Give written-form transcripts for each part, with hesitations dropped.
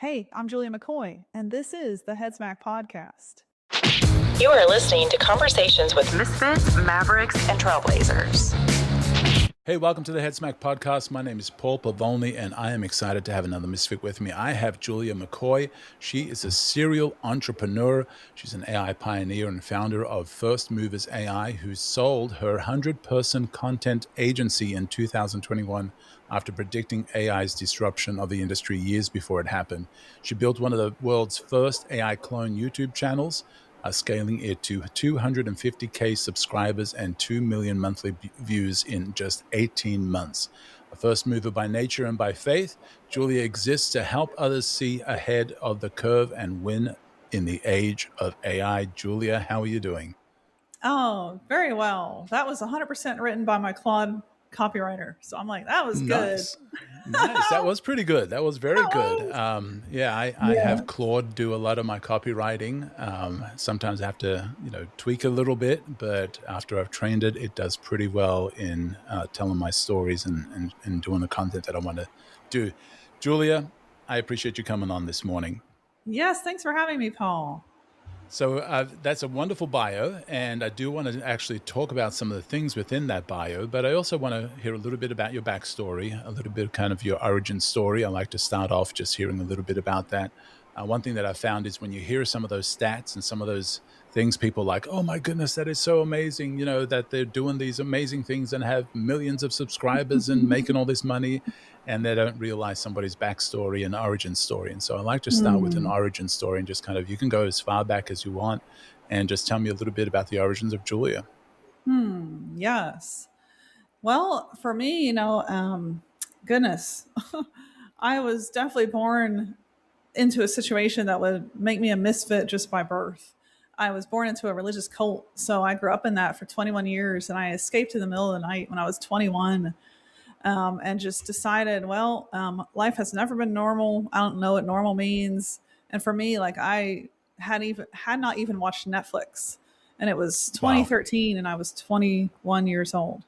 Hey, I'm Julia McCoy, and this is the Headsmack Podcast. You are listening to conversations with misfits, mavericks, and trailblazers. Hey, welcome to the Headsmack Podcast. My name is Paul Pavolny, and I am excited to have another misfit with me. I have Julia McCoy. She is a serial entrepreneur. She's an AI pioneer and founder of First Movers AI, who sold her 100-person content agency in 2021 after predicting AI's disruption of the industry years before it happened. She built one of the world's first AI clone YouTube channels, scaling it to 250K subscribers and 2 million monthly views in just 18 months. A first mover by nature and by faith, Julia exists to help others see ahead of the curve and win in the age of AI. Julia, how are you doing? Oh, very well. That was 100% written by my Claude copywriter. So I'm like, that was good. Nice. That was pretty good. That was very good. I have Claude do a lot of my copywriting. Sometimes I have to, tweak a little bit, but after I've trained it, it does pretty well in telling my stories and doing the content that I want to do. Julia, I appreciate you coming on this morning. Yes, thanks for having me, Paul. So that's a wonderful bio, and I do want to actually talk about some of the things within that bio, but I also want to hear a little bit about your backstory, a little bit of kind of your origin story. I like to start off just hearing a little bit about that. One thing that I found is when you hear some of those stats and some of those things, people are like, oh my goodness, that is so amazing, that they're doing these amazing things and have millions of subscribers and making all this money, and they don't realize somebody's backstory and origin story. And so I like to start with an origin story and just kind of, you can go as far back as you want and just tell me a little bit about the origins of Julia. Yes. Well, for me, goodness, I was definitely born into a situation that would make me a misfit just by birth. I was born into a religious cult, so I grew up in that for 21 years, and I escaped in the middle of the night when I was 21, and just decided, life has never been normal. I don't know what normal means, and for me, like I had not even watched Netflix, and it was 2013, and I was 21 years old.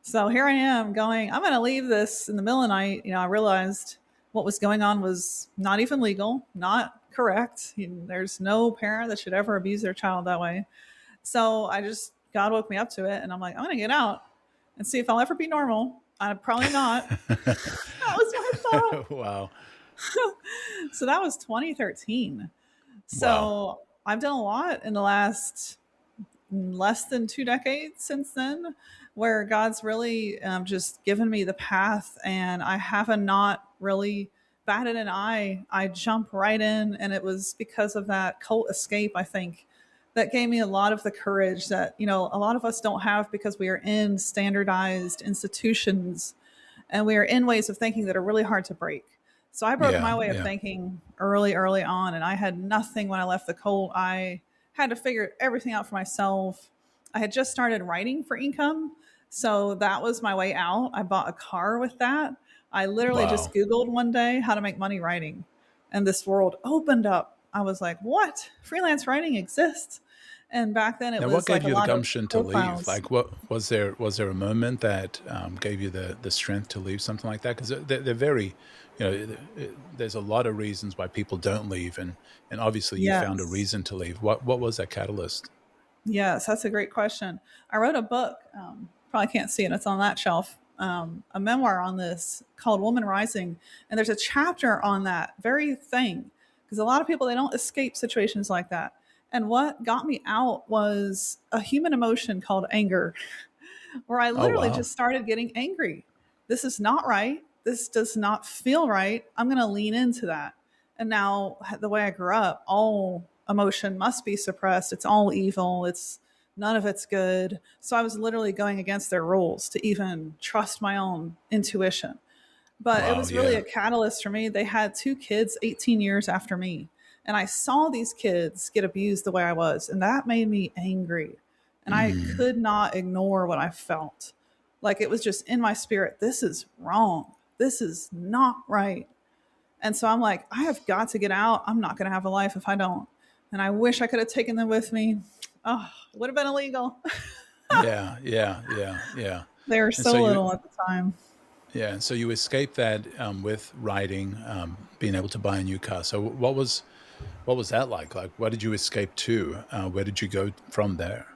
So here I am going, I'm going to leave this in the middle of the night. I realized what was going on was not even legal, not correct. There's no parent that should ever abuse their child that way. So God woke me up to it, and I'm like, I'm going to get out and see if I'll ever be normal. I'm probably not. That was my thought. Wow. So that was 2013. So I've done a lot in the last less than 2 decades since then, where God's really just given me the path, and I haven't not really batted an eye. I jump right in, and it was because of that cult escape, I think, that gave me a lot of the courage that, a lot of us don't have, because we are in standardized institutions and we are in ways of thinking that are really hard to break. So I broke my way of thinking early on, and I had nothing when I left the cult. I had to figure everything out for myself. I had just started writing for income, so that was my way out. I bought a car with that. I literally just Googled one day how to make money writing, and this world opened up. I was like, what? Freelance writing exists? And back then it was what gave like you a the lot gumption of to profiles. leave? Like, what was there a moment that gave you the strength to leave something like that? Because they're very, there's a lot of reasons why people don't leave, and obviously you found a reason to leave. What was that catalyst? Yes, that's a great question. I wrote a book, probably can't see it, it's on that shelf, a memoir on this called Woman Rising. And there's a chapter on that very thing, because a lot of people, they don't escape situations like that. And what got me out was a human emotion called anger, where I literally just started getting angry. This is not right. This does not feel right. I'm going to lean into that. And now, the way I grew up, all emotion must be suppressed. It's all evil. None of it's good. So I was literally going against their rules to even trust my own intuition. But it was really a catalyst for me. They had 2 kids 18 years after me, and I saw these kids get abused the way I was, and that made me angry. And I could not ignore what I felt. Like, it was just in my spirit. This is wrong. This is not right. And so I'm like, I have got to get out. I'm not going to have a life if I don't. And I wish I could have taken them with me. Oh, it would have been illegal. Yeah. They were so little at the time. Yeah. So you escaped that with writing, being able to buy a new car. So what was that like? Like, what did you escape to? Where did you go from there?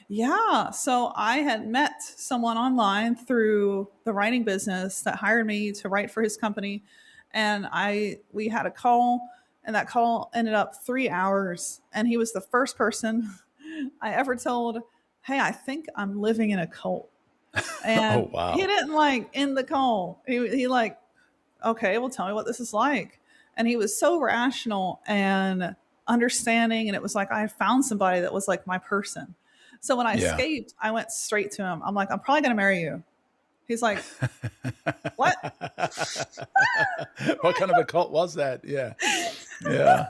Yeah. So I had met someone online through the writing business that hired me to write for his company. And we had a call, and that call ended up 3 hours. And he was the first person I ever told, "Hey, I think I'm living in a cult." Oh, And he wow. didn't like end the call. He like, "Okay, well, tell me what this is like." And he was so rational and understanding. And it was like I had found somebody that was like my person. So when I Yeah. escaped, I went straight to him. I'm like, "I'm probably going to marry you." He's like, "What?" What kind of a cult was that? Yeah. Yeah.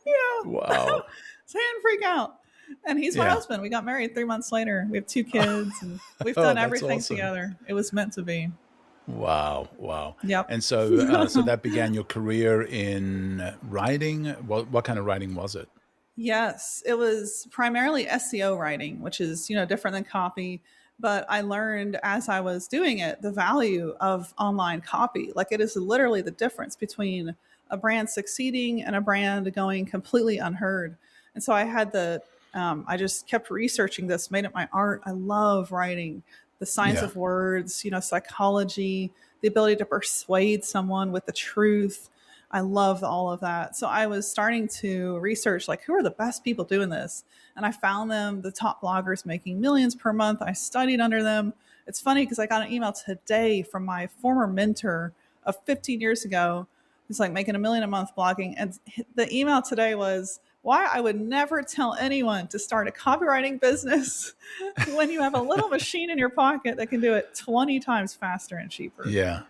Yeah. Wow. So he didn't freak out. And he's my Yeah. husband. We got married 3 months later. We have 2 kids, and we've Oh, done that's everything awesome. together. It was meant to be. Wow. Wow. Yep. And so, so that began your career in writing. What kind of writing was it? Yes, it was primarily SEO writing, which is, different than copy. But I learned as I was doing it the value of online copy. Like, it is literally the difference between a brand succeeding and a brand going completely unheard. And so I just kept researching this, made it my art. I love writing the science Yeah. of words, psychology, the ability to persuade someone with the truth. I love all of that. So I was starting to research, like, who are the best people doing this? And I found them, the top bloggers making millions per month. I studied under them. It's funny because I got an email today from my former mentor of 15 years ago. He's like making 1 million a month blogging. And the email today was why I would never tell anyone to start a copywriting business when you have a little machine in your pocket that can do it 20 times faster and cheaper. Yeah.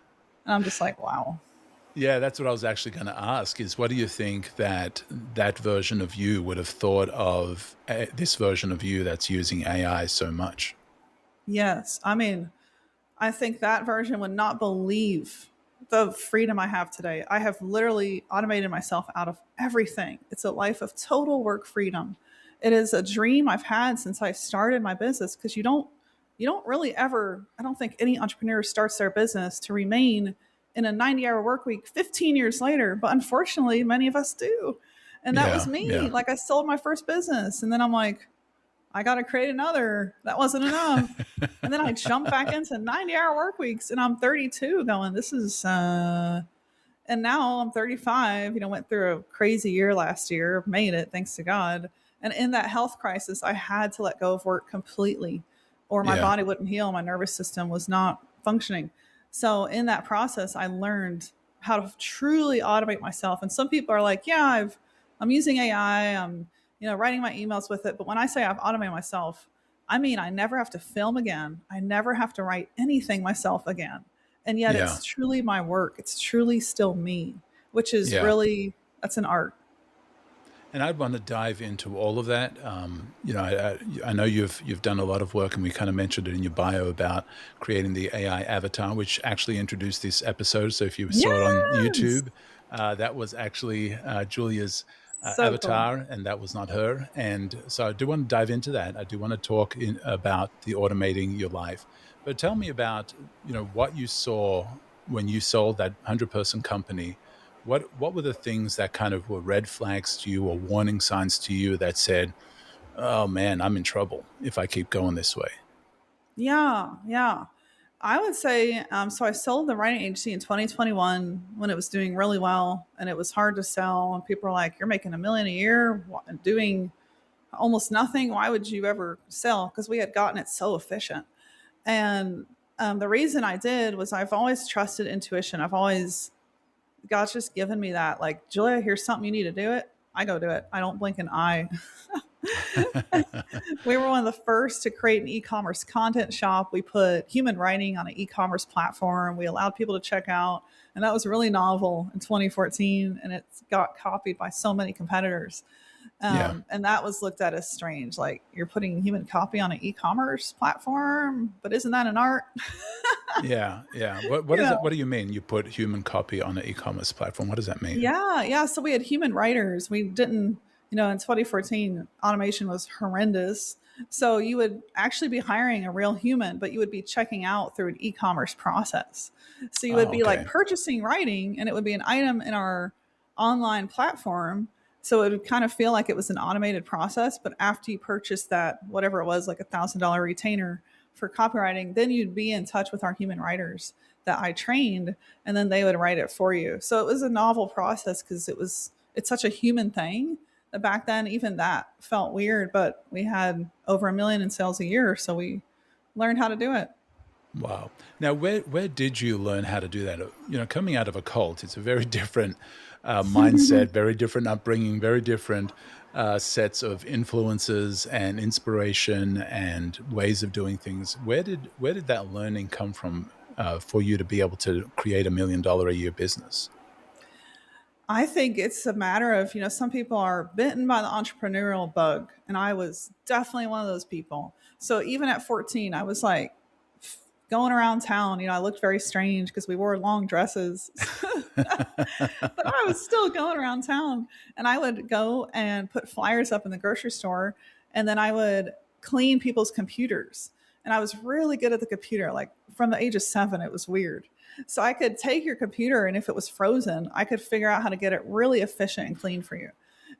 And I'm just like, wow. Yeah, that's what I was actually going to ask is what do you think that that version of you would have thought of this version of you that's using AI so much? Yes. I mean, I think that version would not believe the freedom I have today. I have literally automated myself out of everything. It's a life of total work freedom. It is a dream I've had since I started my business because you don't really ever, I don't think any entrepreneur starts their business to remain in a 90-hour work week 15 years later, but unfortunately many of us do. And that was Yeah, me. yeah. Like, I sold my first business and then I'm like, I got to create another. That wasn't enough. And then I jumped back into 90-hour work weeks and I'm 32 going, this is, and now I'm 35, went through a crazy year last year, made it, thanks to God. And in that health crisis, I had to let go of work completely or my Yeah. body wouldn't heal. My nervous system was not functioning. So in that process, I learned how to truly automate myself. And some people are like, yeah, I'm using AI. I'm, writing my emails with it. But when I say I've automated myself, I mean, I never have to film again. I never have to write anything myself again. And yet Yeah. it's truly my work. It's truly still me, which is Yeah. really, that's an art. And I'd want to dive into all of that. I know you've done a lot of work, and we kind of mentioned it in your bio about creating the AI avatar, which actually introduced this episode. So if you saw it on Yes. YouTube, that was actually Julia's So cool. avatar, and that was not her. And so I do want to dive into that. I do want to talk about the automating your life. But tell me about what you saw when you sold that 100-person company. What were the things that kind of were red flags to you or warning signs to you that said, "Oh man, I'm in trouble if I keep going this way"? Yeah. Yeah. I would say, so I sold the writing agency in 2021 when it was doing really well and it was hard to sell. And people were like, you're making 1 million a year doing almost nothing. Why would you ever sell? Because we had gotten it so efficient. And the reason I did was I've always trusted intuition. God's just given me that. Like, Julia, here's something you need to do it. I go do it. I don't blink an eye. We were one of the first to create an e-commerce content shop. We put human writing on an e-commerce platform. We allowed people to check out. And that was really novel in 2014. And it got copied by so many competitors. Yeah, And that was looked at as strange. Like, you're putting human copy on an e-commerce platform, but isn't that an art? yeah, yeah. What you is it? know, What do you mean? You put human copy on an e-commerce platform? What does that mean? Yeah, yeah. So we had human writers. We didn't, in 2014, automation was horrendous. So you would actually be hiring a real human, but you would be checking out through an e-commerce process. So you would Oh, be like okay. purchasing writing, and it would be an item in our online platform. So it would kind of feel like it was an automated process. But after you purchase that, whatever it was, like $1,000 retainer for copywriting, then you'd be in touch with our human writers that I trained, and then they would write it for you. So it was a novel process because it's such a human thing that back then even that felt weird, but we had over 1 million in sales a year, so we learned how to do it. Wow. Now, where did you learn how to do that? Coming out of a cult, it's a very different mindset, very different upbringing, very different sets of influences and inspiration and ways of doing things. Where did that learning come from for you to be able to create $1 million a year business? I think it's a matter of, some people are bitten by the entrepreneurial bug, and I was definitely one of those people. So even at 14, I was like going around town. I looked very strange because we wore long dresses, but I was still going around town, and I would go and put flyers up in the grocery store, and then I would clean people's computers. And I was really good at the computer. Like from the age of 7, it was weird. So I could take your computer, and if it was frozen, I could figure out how to get it really efficient and clean for you.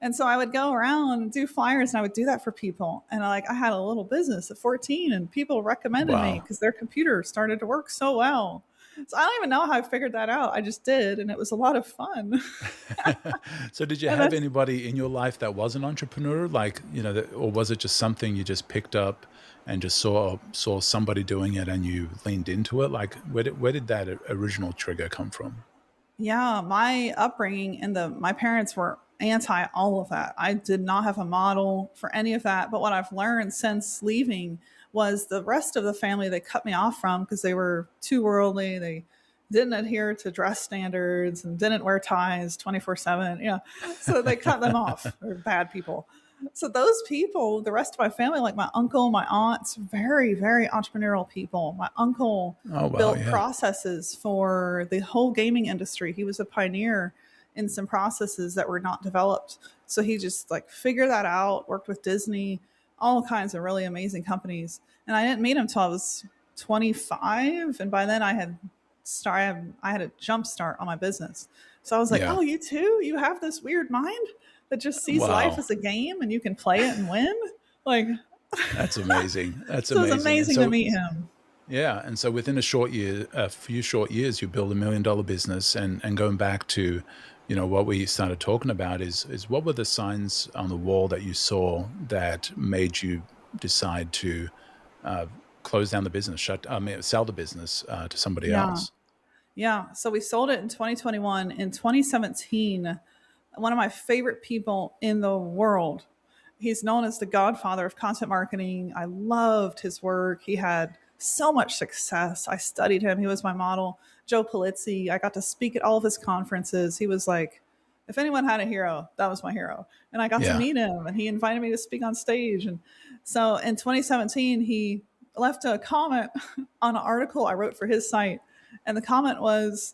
And so I would go around and do flyers, and I would do that for people. And I had a little business at 14, and people recommended me Wow. because their computer started to work so well. So I don't even know how I figured that out. I just did, and it was a lot of fun. So did you And have that's anybody in your life that was an entrepreneur, like, or was it just something you just picked up and just saw somebody doing it and you leaned into it? Like, where did that original trigger come from? Yeah, my upbringing and my parents were anti all of that. I did not have a model for any of that. But what I've learned since leaving was the rest of the family they cut me off from because they were too worldly. They didn't adhere to dress standards and didn't wear ties 24/7. So they cut them off. They're bad people. So those people, the rest of my family, like my uncle, my aunts, very, very entrepreneurial people. My uncle Oh, wow. built Yeah. processes for the whole gaming industry. He was a pioneer in some processes that were not developed. So he just figured that out, worked with Disney, all kinds of really amazing companies. And I didn't meet him until I was 25. And by then I had a jump start on my business. So I was like, Yeah. oh, you too? You have this weird mind that just sees life Wow. as a game and you can play it and win? Like, That's amazing. That's so it was amazing. And amazing to so, meet him. yeah. And so within a few short years, you build $1 million business. And going back to, what we started talking about is what were the signs on the wall that you saw that made you decide to close down the business, sell the business to somebody Yeah. else? Yeah. So we sold it in 2021. In 2017, one of my favorite people in the world, he's known as the godfather of content marketing. I loved his work. He had so much success. I studied him. He was my model. Joe Polizzi. I got to speak at all of his conferences. He was like, if anyone had a hero, that was my hero. And I got to Yeah. meet him, and he invited me to speak on stage. And so in 2017, he left a comment on an article I wrote for his site. And the comment was,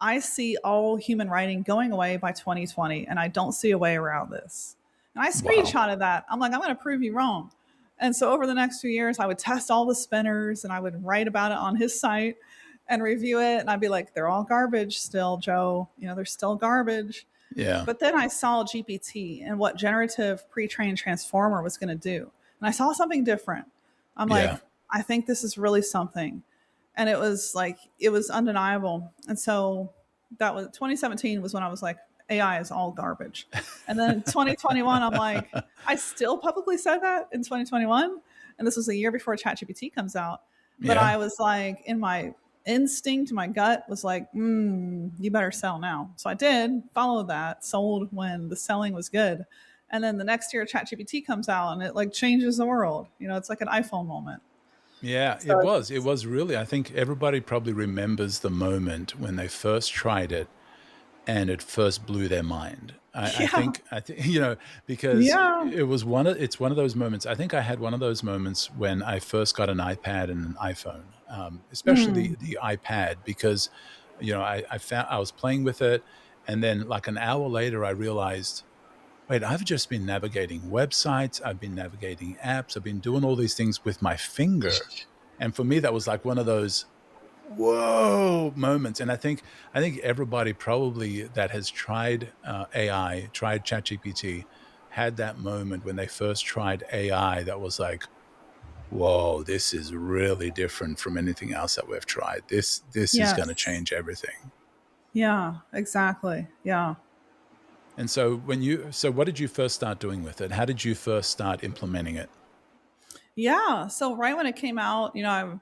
I see all human writing going away by 2020, and I don't see a way around this. And I Wow. screenshotted that. I'm like, I'm going to prove you wrong. And so over the next few years, I would test all the spinners, and I would write about it on his site and review it. And I'd be like, they're all garbage still, Joe. They're still garbage. Yeah. But then I saw GPT and what generative pre-trained transformer was going to do. And I saw something different. I'm like, Yeah. I think this is really something. And it was undeniable. And so that was 2017 was when I was like, AI is all garbage. And then in 2021, I'm like, I still publicly said that in 2021. And this was a year before ChatGPT comes out. But Yeah. I was like, in my instinct, my gut was like, you better sell now. So I did follow that, sold when the selling was good. And then the next year, ChatGPT comes out and it changes the world. It's like an iPhone moment. Yeah, it So was. It was really, I think everybody probably remembers the moment when they first tried it and it first blew their mind. I yeah, think, because yeah. it's one of those moments. I think I had one of those moments when I first got an iPad and an iPhone, especially the iPad, because, I found I was playing with it. And then like an hour later, I realized wait, I've just been navigating websites, I've been navigating apps, I've been doing all these things with my finger. And for me, that was like one of those whoa moments. And I think everybody probably that has tried AI, tried ChatGPT, had that moment when they first tried AI that was like, whoa, this is really different from anything else that we've tried. This is going to Yes. change everything. Yeah, exactly. Yeah. And so what did you first start doing with it? How did you first start implementing it? Yeah. So right when it came out, I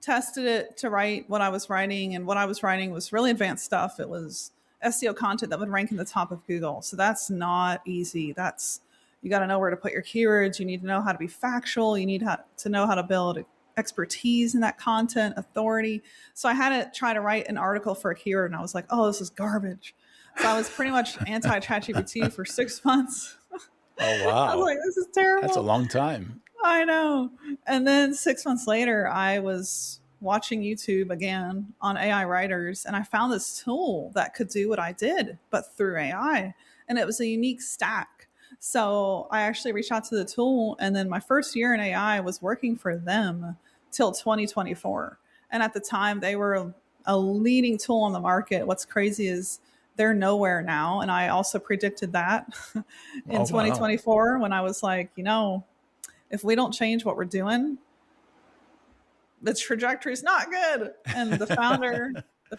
tested it to write what I was writing, and what I was writing was really advanced stuff. It was SEO content that would rank in the top of Google. So that's not easy. That's You got to know where to put your keywords. You need to know how to be factual. You need to know how to build expertise in that content, authority. So I had to try to write an article for a keyword, and I was like, oh, this is garbage. So I was pretty much anti ChatGPT for 6 months. Oh, I was wow. like, this is That's a terrible. long time. I know. And then 6 months later, I was watching YouTube again on AI writers, and I found this tool that could do what I did, but through AI. And it was a unique stack. So I actually reached out to the tool, and then my first year in AI was working for them till 2024. And at the time, they were a leading tool on the market. What's crazy is they're nowhere now. And I also predicted that in Oh, wow. 2024 when I was like, if we don't change what we're doing, the trajectory is not good. And the founder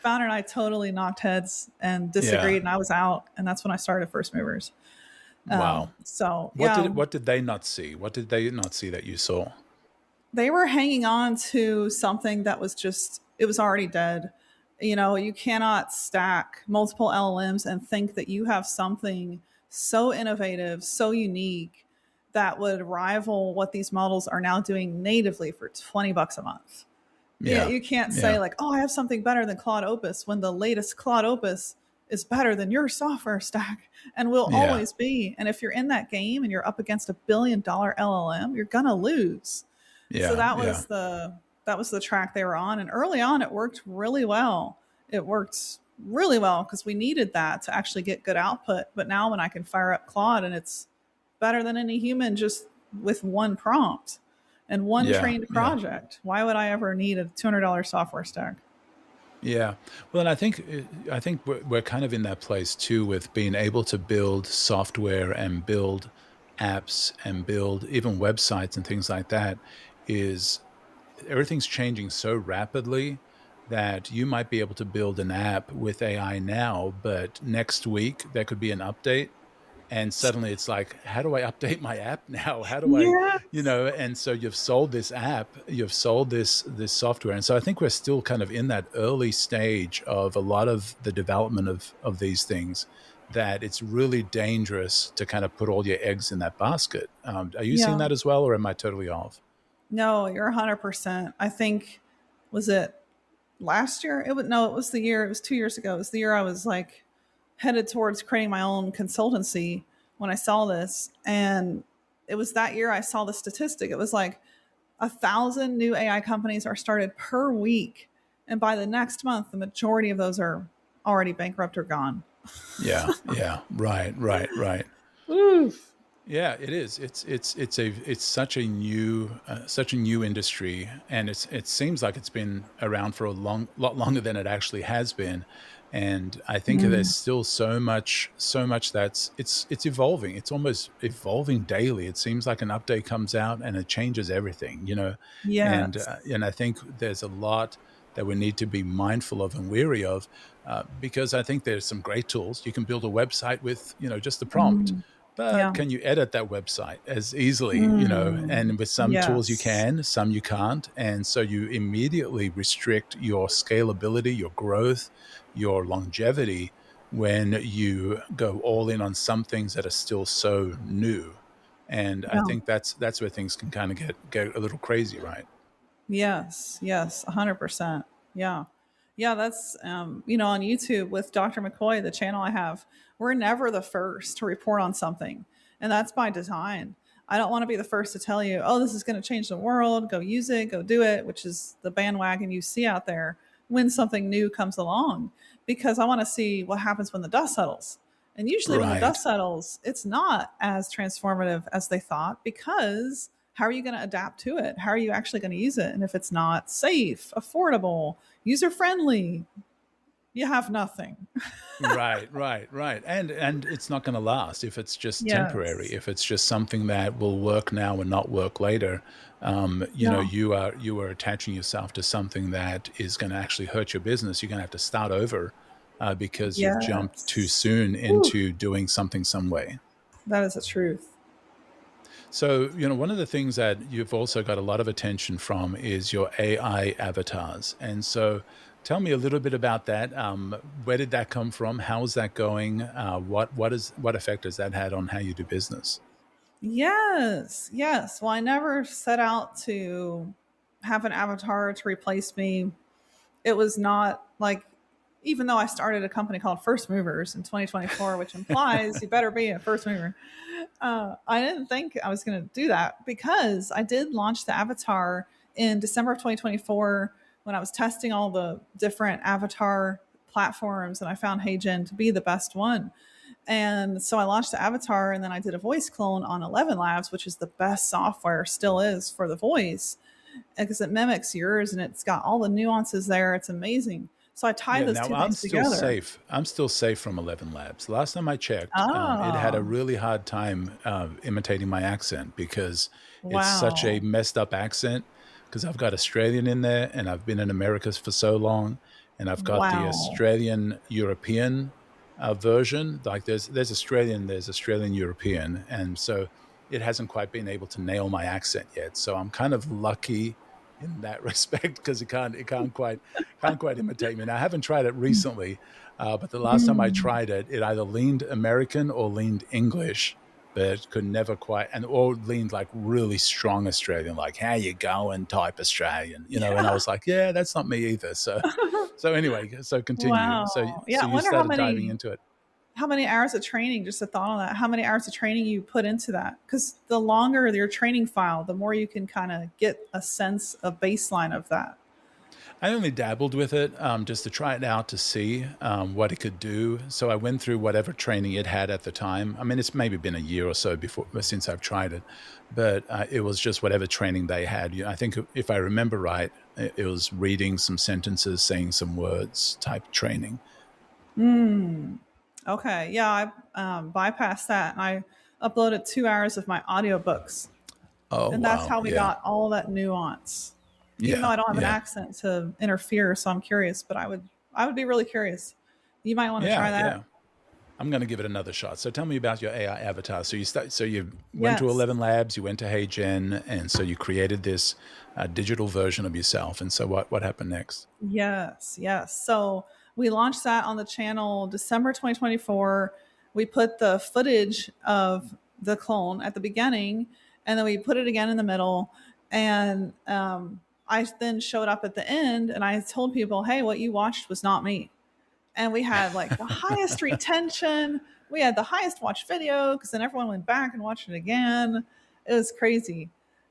and I totally knocked heads and Yeah. disagreed, and I was out. And that's when I started First Movers. Wow. So What yeah, did they not see? What did they not see that you saw? they were hanging on to something that was it was already dead. You cannot stack multiple LLMs and think that you have something so innovative, so unique that would rival what these models are now doing natively for $20 a month. Yeah, Yeah. you can't say Yeah. like, "Oh, I have something better than Claude Opus," when the latest Claude Opus is better than your software stack and will Yeah. always be. And if you're in that game and you're up against $1 billion LLM, you're gonna lose. So Yeah. that Yeah. was the track they were on, and early on it worked really well. It worked really well because we needed that to actually get good output. But now when I can fire up Claude and it's better than any human just with one prompt and one Yeah. trained Yeah. project, why would I ever need a $200 software stack? Yeah. Well, and I think we're kind of in that place too with being able to build software and build apps and build even websites and things like that is everything's changing so rapidly that you might be able to build an app with AI now, but next week there could be an update and suddenly it's like, how do I update my app now? How do I, Yes. and so you've sold this app, you've sold this software. And so I think we're still kind of in that early stage of a lot of the development of these things, that it's really dangerous to kind of put all your eggs in that basket. Are you seeing Yeah. that as well, or am I totally off? No, you're 100%. I think, was it last year? It was the year, it was 2 years ago. It was the year I was like headed towards creating my own consultancy when I saw this. And it was that year I saw the statistic. It was like 1,000 new AI companies are started per week. And by the next month, the majority of those are already bankrupt or gone. Yeah, yeah, right, right, right. Oof. Yeah, it is. It's such a new industry, and it seems like it's been around for a lot longer than it actually has been. And I think there's Mm. still so much that's it's evolving. It's almost evolving daily. It seems like an update comes out and it changes everything, Yes. And I think there's a lot that we need to be mindful of and weary of, because I think there's some great tools. You can build a website with just the prompt, Mm. but Yeah. can you edit that website as easily, Mm. and with some tools you Yes. can, some you can't. And so you immediately restrict your scalability, your growth, your longevity when you go all in on some things that are still so new. And I Yeah. think that's where things can kind of get a little crazy, right? Yes, yes, 100%. Yeah. Yeah, that's on YouTube with Dr. McCoy, the channel I have, we're never the first to report on something. And that's by design. I don't want to be the first to tell you, "Oh, this is going to change the world, go use it, go do it," which is the bandwagon you see out there when something new comes along, because I want to see what happens when the dust settles. And usually when the Right. dust settles, it's not as transformative as they thought, because how are you going to adapt to it? How are you actually going to use it? And if it's not safe, affordable, user friendly, you have nothing. Right. And it's not going to last if it's just temporary. Yes. If it's just something that will work now and not work later, Yeah. you are attaching yourself to something that is going to actually hurt your business. You're going to have to start over because you've jumped too Yes. soon Whew, into doing something some way. that is the truth. So, one of the things that you've also got a lot of attention from is your AI avatars. And so tell me a little bit about that. Where did that come from? How's that going? What effect has that had on how you do business? Yes. Yes. Well, I never set out to have an avatar to replace me. It was not like, even though I started a company called First Movers in 2024, which implies you better be a first mover, I didn't think I was going to do that, because I did launch the avatar in December of 2024 when I was testing all the different avatar platforms, and I found HeyGen to be the best one. And so I launched the avatar, and then I did a voice clone on 11 Labs, which is the best software, still is, for the voice, because it mimics yours and it's got all the nuances there. It's amazing. So I tied Yeah, those now two I'm things still together. safe. I'm still safe from 11 Labs. Last time I checked, it had a Oh, really hard time imitating my accent because it's such a wow. messed up accent. Because I've got Australian in there, and I've been in America for so long, and I've got the Wow. Australian European version. Like there's Australian European, and so it hasn't quite been able to nail my accent yet. So I'm kind of lucky in that respect because it can't quite imitate me. Now I haven't tried it recently, but the last time I Mm. tried it, it either leaned American or leaned English, but could never quite, and or leaned like really strong Australian, like "how you going" type Australian, and I Yeah. was like, yeah, that's not me either. So anyway, so continue. So Wow. Yeah. so I you wonder how started diving many into it. how many hours of training, just a thought on that, how many hours of training you put into that? Because the longer your training file, the more you can kind of get a sense, a baseline of that. I only dabbled with it just to try it out to see what it could do. So I went through whatever training it had at the time. I mean, it's maybe been a year or so before since I've tried it, but it was just whatever training they had. I think if I remember right, it was reading some sentences, saying some words type training. Mm. Okay. Yeah. I bypassed that, and I uploaded 2 hours of my audiobooks. Oh And that's wow, how we yeah, got all that nuance. Even though yeah, I don't have an yeah, accent to interfere, so I'm curious, but I would be really curious. You might want to try yeah, that. yeah. I'm going to give it another shot. So tell me about your AI avatar. So you went to Yes. 11 Labs, you went to HeyGen, and so you created this digital version of yourself. And so what happened next? Yes, yes. So we launched that on the channel December 2024. We put the footage of the clone at the beginning, and then we put it again in the middle. And I then showed up at the end, and I told people, hey, what you watched was not me. And we had like the highest retention. We had the highest watched video, because then everyone went back and watched it again. It was crazy.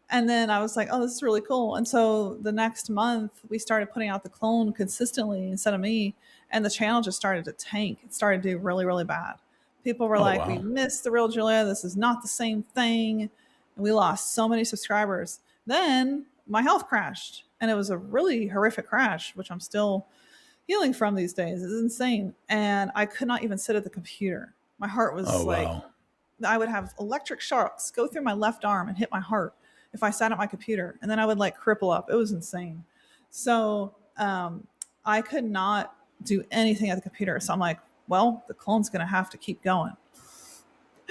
And then I was like, oh, this is really cool. And so the next month, we started putting out the clone consistently instead of me. And the channel just started to tank. It started to do really, really bad. People were Oh, like, we wow. missed the real Julia. This is not the same thing. And we lost so many subscribers. Then my health crashed. And it was a really horrific crash, which I'm still healing from these days. It's insane. And I could not even sit at the computer. My heart Oh, was like, wow. I would have electric shocks go through my left arm and hit my heart if I sat at my computer. And then I would like cripple up. It was insane. So I could not do anything at the computer. So I'm like, well, the clone's going to have to keep going.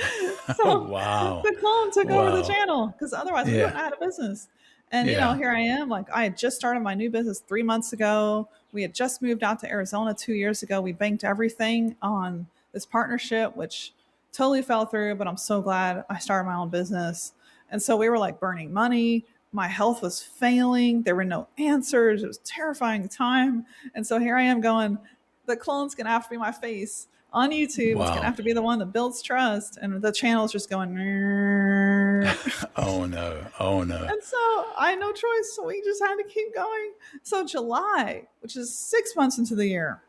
Oh, So wow. the clone took over the Wow. channel, because otherwise we Yeah. wouldn't have had a business. And Yeah. here I am. Like, I had just started my new business 3 months ago. We had just moved out to Arizona 2 years ago. We banked everything on this partnership, which totally fell through. But I'm so glad I started my own business. And so we were like burning money. My health was failing. There were no answers. It was a terrifying time. And so here I am going, the clone's gonna have to be my face on YouTube. It's gonna Wow. have to be the one that builds trust, and the channel's just going. Oh, no. Oh, no. And so I had no choice. So we just had to keep going. So July, which is 6 months into the year,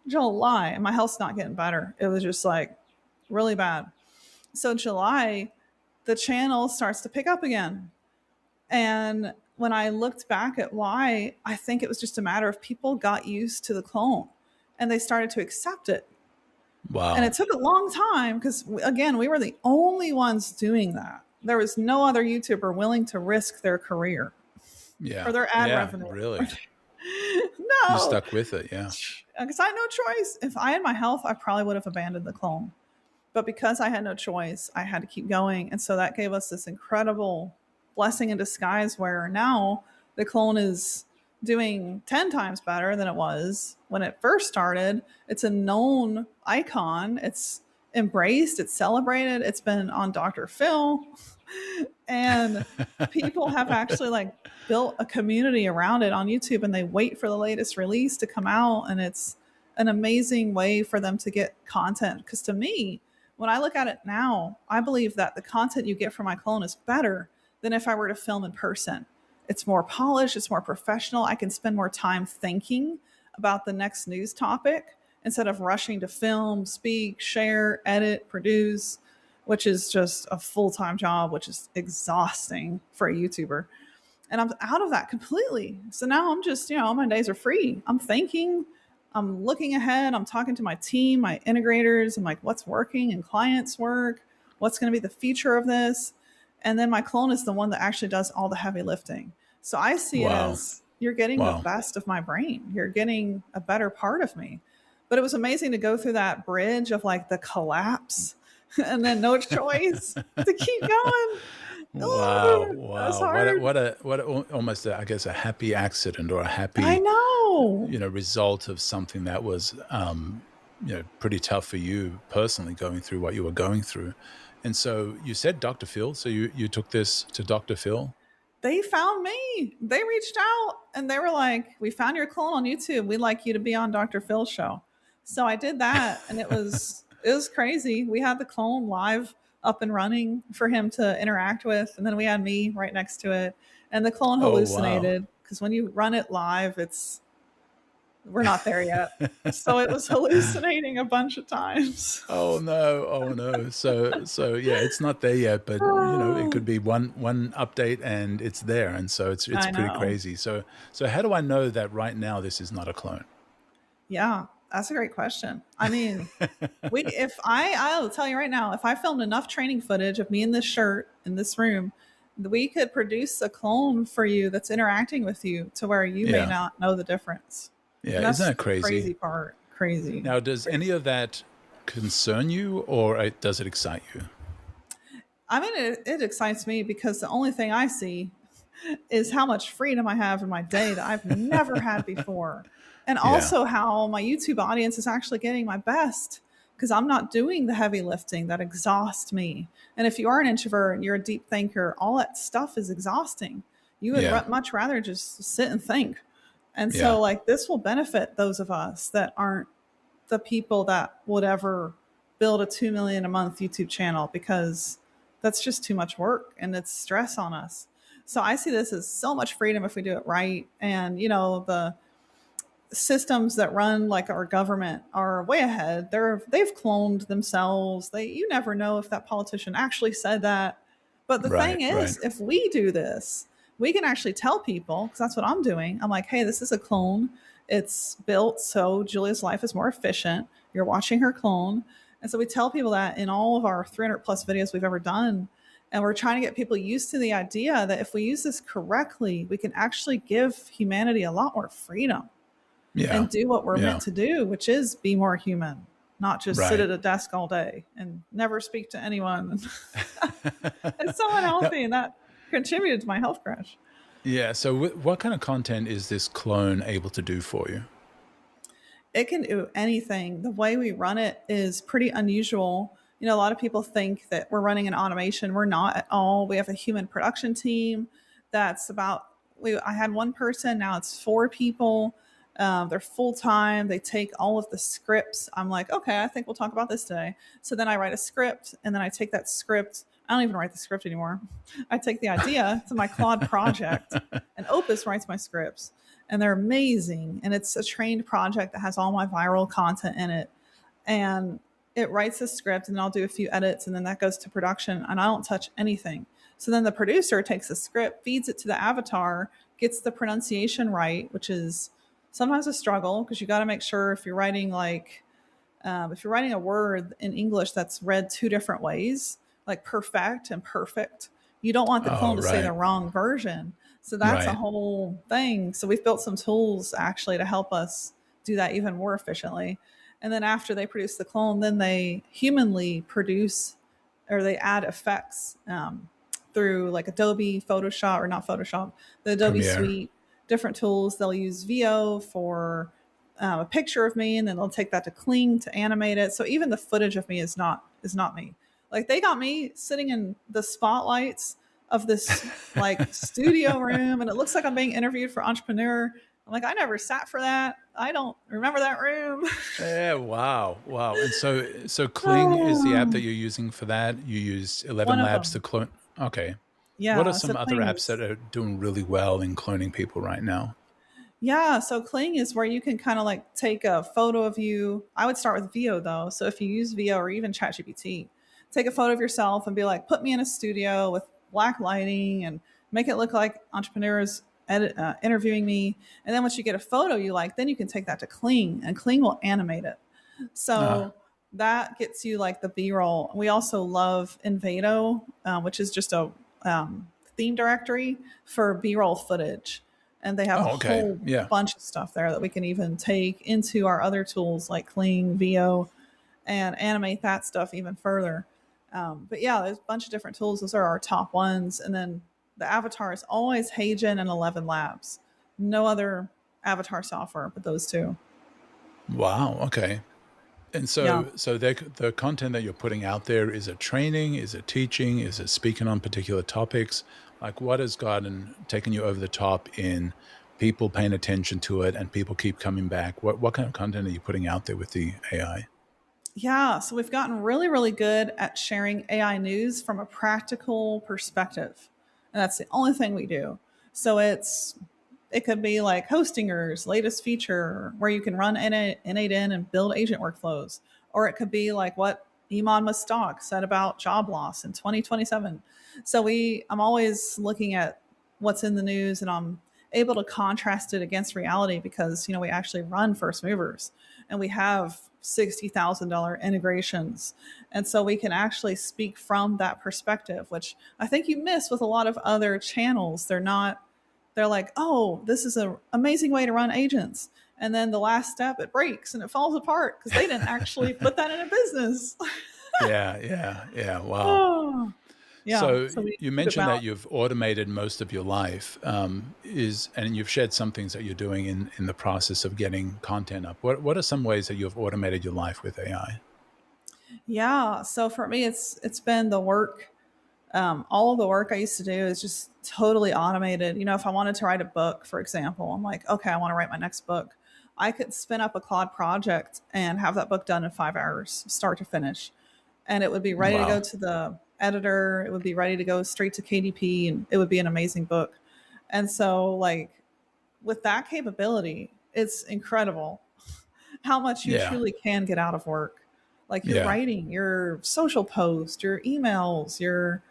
July, and my health's not getting better. It was just like really bad. So July, the channel starts to pick up again. And when I looked back at why, I think it was just a matter of people got used to the clone and they started to accept it. And Wow. it took a long time because, again, we were the only ones doing that. There was no other YouTuber willing to risk their career Yeah. or their ad Yeah. revenue. Really. You No, stuck with it. Yeah. because I had no choice. If I had my health, I probably would have abandoned the clone. But because I had no choice, I had to keep going. And so that gave us this incredible blessing in disguise where now the clone is doing 10 times better than it was when it first started. It's a known icon. It's embraced, it's celebrated. It's been on Dr. Phil. And people have actually like built a community around it on YouTube and they wait for the latest release to come out. And it's an amazing way for them to get content. Because to me, when I look at it now, I believe that the content you get from my clone is better than if I were to film in person. It's more polished, it's more professional. I can spend more time thinking about the next news topic instead of rushing to film, speak, share, edit, produce, which is just a full-time job, which is exhausting for a YouTuber. And I'm out of that completely. So now I'm just, my days are free. I'm thinking, I'm looking ahead. I'm talking to my team, my integrators. I'm like, what's working in clients' work? What's going to be the feature of this? And then my clone is the one that actually does all the heavy lifting. So I see it Wow. as you're getting the Wow. best of my brain. You're getting a better part of me. But it was amazing to go through that bridge of like the collapse and then no choice to keep going. Wow. That was Wow. hard. What a almost, I guess, a happy accident or a happy, I know. result of something that was, pretty tough for you personally going through what you were going through. And so you said Dr. Phil. So you took this to Dr. Phil? They found me. They reached out and they were like, we found your clone on YouTube. We'd like you to be on Dr. Phil's show. So I did that and it was crazy. We had the clone live up and running for him to interact with. And then we had me right next to it. And the clone Oh, wow. hallucinated because when you run it live, we're not there yet. So it was hallucinating a bunch of times. Oh no. So yeah, it's not there yet, but it could be one update and it's there. And so it's I pretty know. crazy. So how do I know that right now this is not a clone? Yeah, that's a great question. I mean, I'll tell you right now, if I filmed enough training footage of me in this shirt in this room, we could produce a clone for you that's interacting with you to where you may Yeah. not know the difference. Yeah, And that's isn't that the crazy? crazy part. Crazy. Now, does any of that concern you or does it excite you? I mean, it excites me because the only thing I see is how much freedom I have in my day that I've never had before. And also how my YouTube audience is actually getting my best because I'm not doing the heavy lifting that exhausts me. And if you are an introvert and you're a deep thinker, all that stuff is exhausting. You would much rather just sit and think. And so like this will benefit those of us that aren't the people that would ever build a 2 million a month YouTube channel because that's just too much work and it's stress on us. So I see this as so much freedom if we do it right. And the systems that run like our government are way ahead. They've cloned themselves. You never know if that politician actually said that. But the thing is, if we do this, we can actually tell people, because that's what I'm doing. I'm like, hey, this is a clone. It's built so Julia's life is more efficient. You're watching her clone. And so we tell people that in all of our 300 plus videos we've ever done. And we're trying to get people used to the idea that if we use this correctly, we can actually give humanity a lot more freedom and do what we're meant to do, which is be more human, not just sit at a desk all day and never speak to anyone. It's so unhealthy, and that contributed to my health crash. Yeah. So what kind of content is this clone able to do for you? It can do anything. The way we run it is pretty unusual. A lot of people think that we're running an automation. We're not at all. We have a human production team that's I had one person, now it's 4 people. They're full-time. They take all of the scripts. I'm like, okay, I think we'll talk about this today. So then I write a script and then I take that script. I don't even write the script anymore. I take the idea to my Claude project and Opus writes my scripts and they're amazing. And it's a trained project that has all my viral content in it. And it writes a script and I'll do a few edits and then that goes to production and I don't touch anything. So then the producer takes the script, feeds it to the avatar, gets the pronunciation right, which is sometimes a struggle because you got to make sure if you're writing if you're writing a word in English that's read two different ways, like perfect and perfect, you don't want the Oh, clone to say the right. wrong version. So that's a Right. whole thing. So we've built some tools actually to help us do that even more efficiently. And then after they produce the clone, then they humanly produce or they add effects through like Adobe Photoshop or not Photoshop, the Adobe Premiere. Suite, different tools. They'll use VO for a picture of me, and then they'll take that to Kling to animate it. So even the footage of me is not me. Like they got me sitting in the spotlights of this like studio room, and it looks like I'm being interviewed for Entrepreneur. I'm like, I never sat for that. I don't remember that room. Yeah, wow, wow. And so Kling is the app that you're using for that. You use 11 One of Labs to them. clone. Okay. What are Yeah. So some other Kling apps is that are doing really well in cloning people right now? Yeah, so Kling is where you can kind of like take a photo of you. I would start with VO though. So if you use VO or even ChatGPT, take a photo of yourself and be like, put me in a studio with black lighting and make it look like entrepreneurs interviewing me. And then once you get a photo you like, then you can take that to Kling and Kling will animate it. Ah, So that gets you like the B-roll. We also love Envato, which is just a theme directory for B-roll footage. And they have a oh, okay. whole Yeah. bunch of stuff there that we can even take into our other tools like Kling, VO, and animate that stuff even further. But yeah, there's a bunch of different tools. Those are our top ones. And then the avatar is always Hagen and 11 Labs. No other avatar software but those two. Wow. Okay. And Yeah. so the content that you're putting out there, is it training? Is it teaching? Is it speaking on particular topics? Like what has gotten taken you over the top in people paying attention to it and people keep coming back? What kind of content are you putting out there with the AI? Yeah, so we've gotten really, really good at sharing AI news from a practical perspective. And that's the only thing we do. So it could be like Hostinger's latest feature where you can run N8N and build agent workflows. Or it could be like what Iman Mustaq said about job loss in 2027. So I'm always looking at what's in the news and I'm able to contrast it against reality because, we actually run first movers and we have $60,000 integrations. And so we can actually speak from that perspective, which I think you miss with a lot of other channels. They're like, oh, this is an amazing way to run agents. And then the last step, it breaks and it falls apart because they didn't actually put that in a business. Yeah, yeah, yeah. Wow. Oh, yeah. So So we you keep it mentioned that balanced. you've automated most of your life, and you've shared some things that you're doing in the process of getting content up. What are some ways that you've automated your life with AI? Yeah. So for me, it's been the work. All of the work I used to do is just totally automated. If I wanted to write a book, for example, I'm like, okay, I want to write my next book. I could spin up a Claude project and have that book done in 5 hours, start to finish. And it would be ready to go Wow. to the editor. It would be ready to go straight to KDP and it would be an amazing book. And so, like, with that capability, it's incredible how much you Yeah. truly can get out of work. Like your Yeah. writing, your social post, your emails, your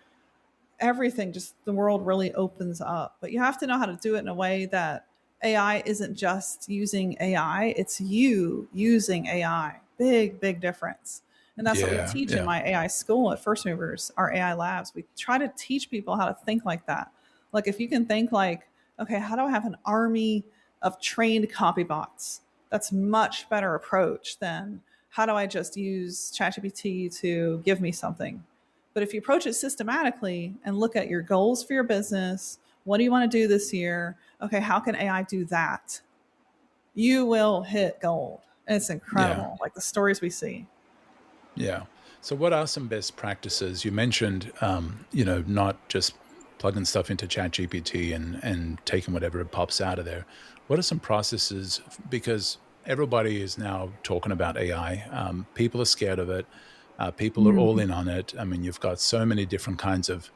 everything, just the world really opens up. But you have to know how to do it in a way that AI isn't just using AI, it's you using AI. Big, big difference. And that's what we Yeah. teach in Yeah. my AI school at First Movers, our AI labs. We try to teach people how to think like that. Like if you can think like, okay, how do I have an army of trained copy bots? That's much better approach than how do I just use ChatGPT to give me something. But if you approach it systematically and look at your goals for your business, what do you want to do this year? Okay, how can AI do that? You will hit gold. And it's Yeah. incredible, like the stories we see. Yeah. So, what are some best practices? You mentioned, not just plugging stuff into ChatGPT and taking whatever it pops out of there. What are some processes? Because everybody is now talking about AI. People are scared of it. People are all Mm. in on it. I mean, you've got so many different kinds of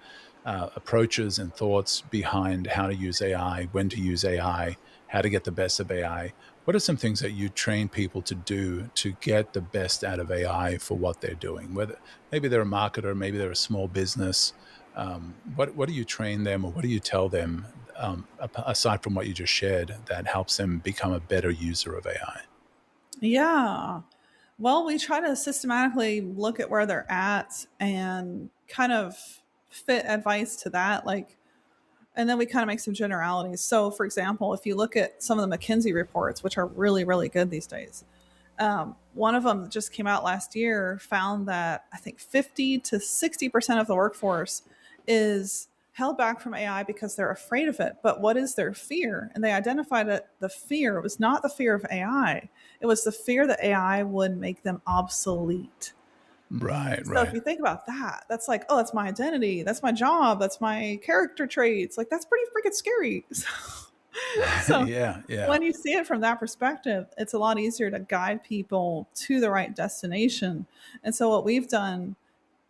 approaches and thoughts behind how to use AI, when to use AI, how to get the best of AI. What are some things that you train people to do to get the best out of AI for what they're doing? Whether maybe they're a marketer, maybe they're a small business. What do you train them, or what do you tell them, aside from what you just shared, that helps them become a better user of AI? Yeah. Well, we try to systematically look at where they're at and kind of fit advice to that. Like, and then we kind of make some generalities. So, for example, if you look at some of the McKinsey reports, which are really, really good these days, one of them that just came out last year found that I think 50 to 60% of the workforce is held back from AI because they're afraid of it. But what is their fear? And they identified that the fear was not the fear of AI, it was the fear that AI would make them obsolete. Right, So if right. you think about that, that's like, oh, that's my identity, that's my job, that's my character traits. Like, that's pretty freaking scary. So Yeah, yeah. when you see it from that perspective, it's a lot easier to guide people to the right destination. And so what we've done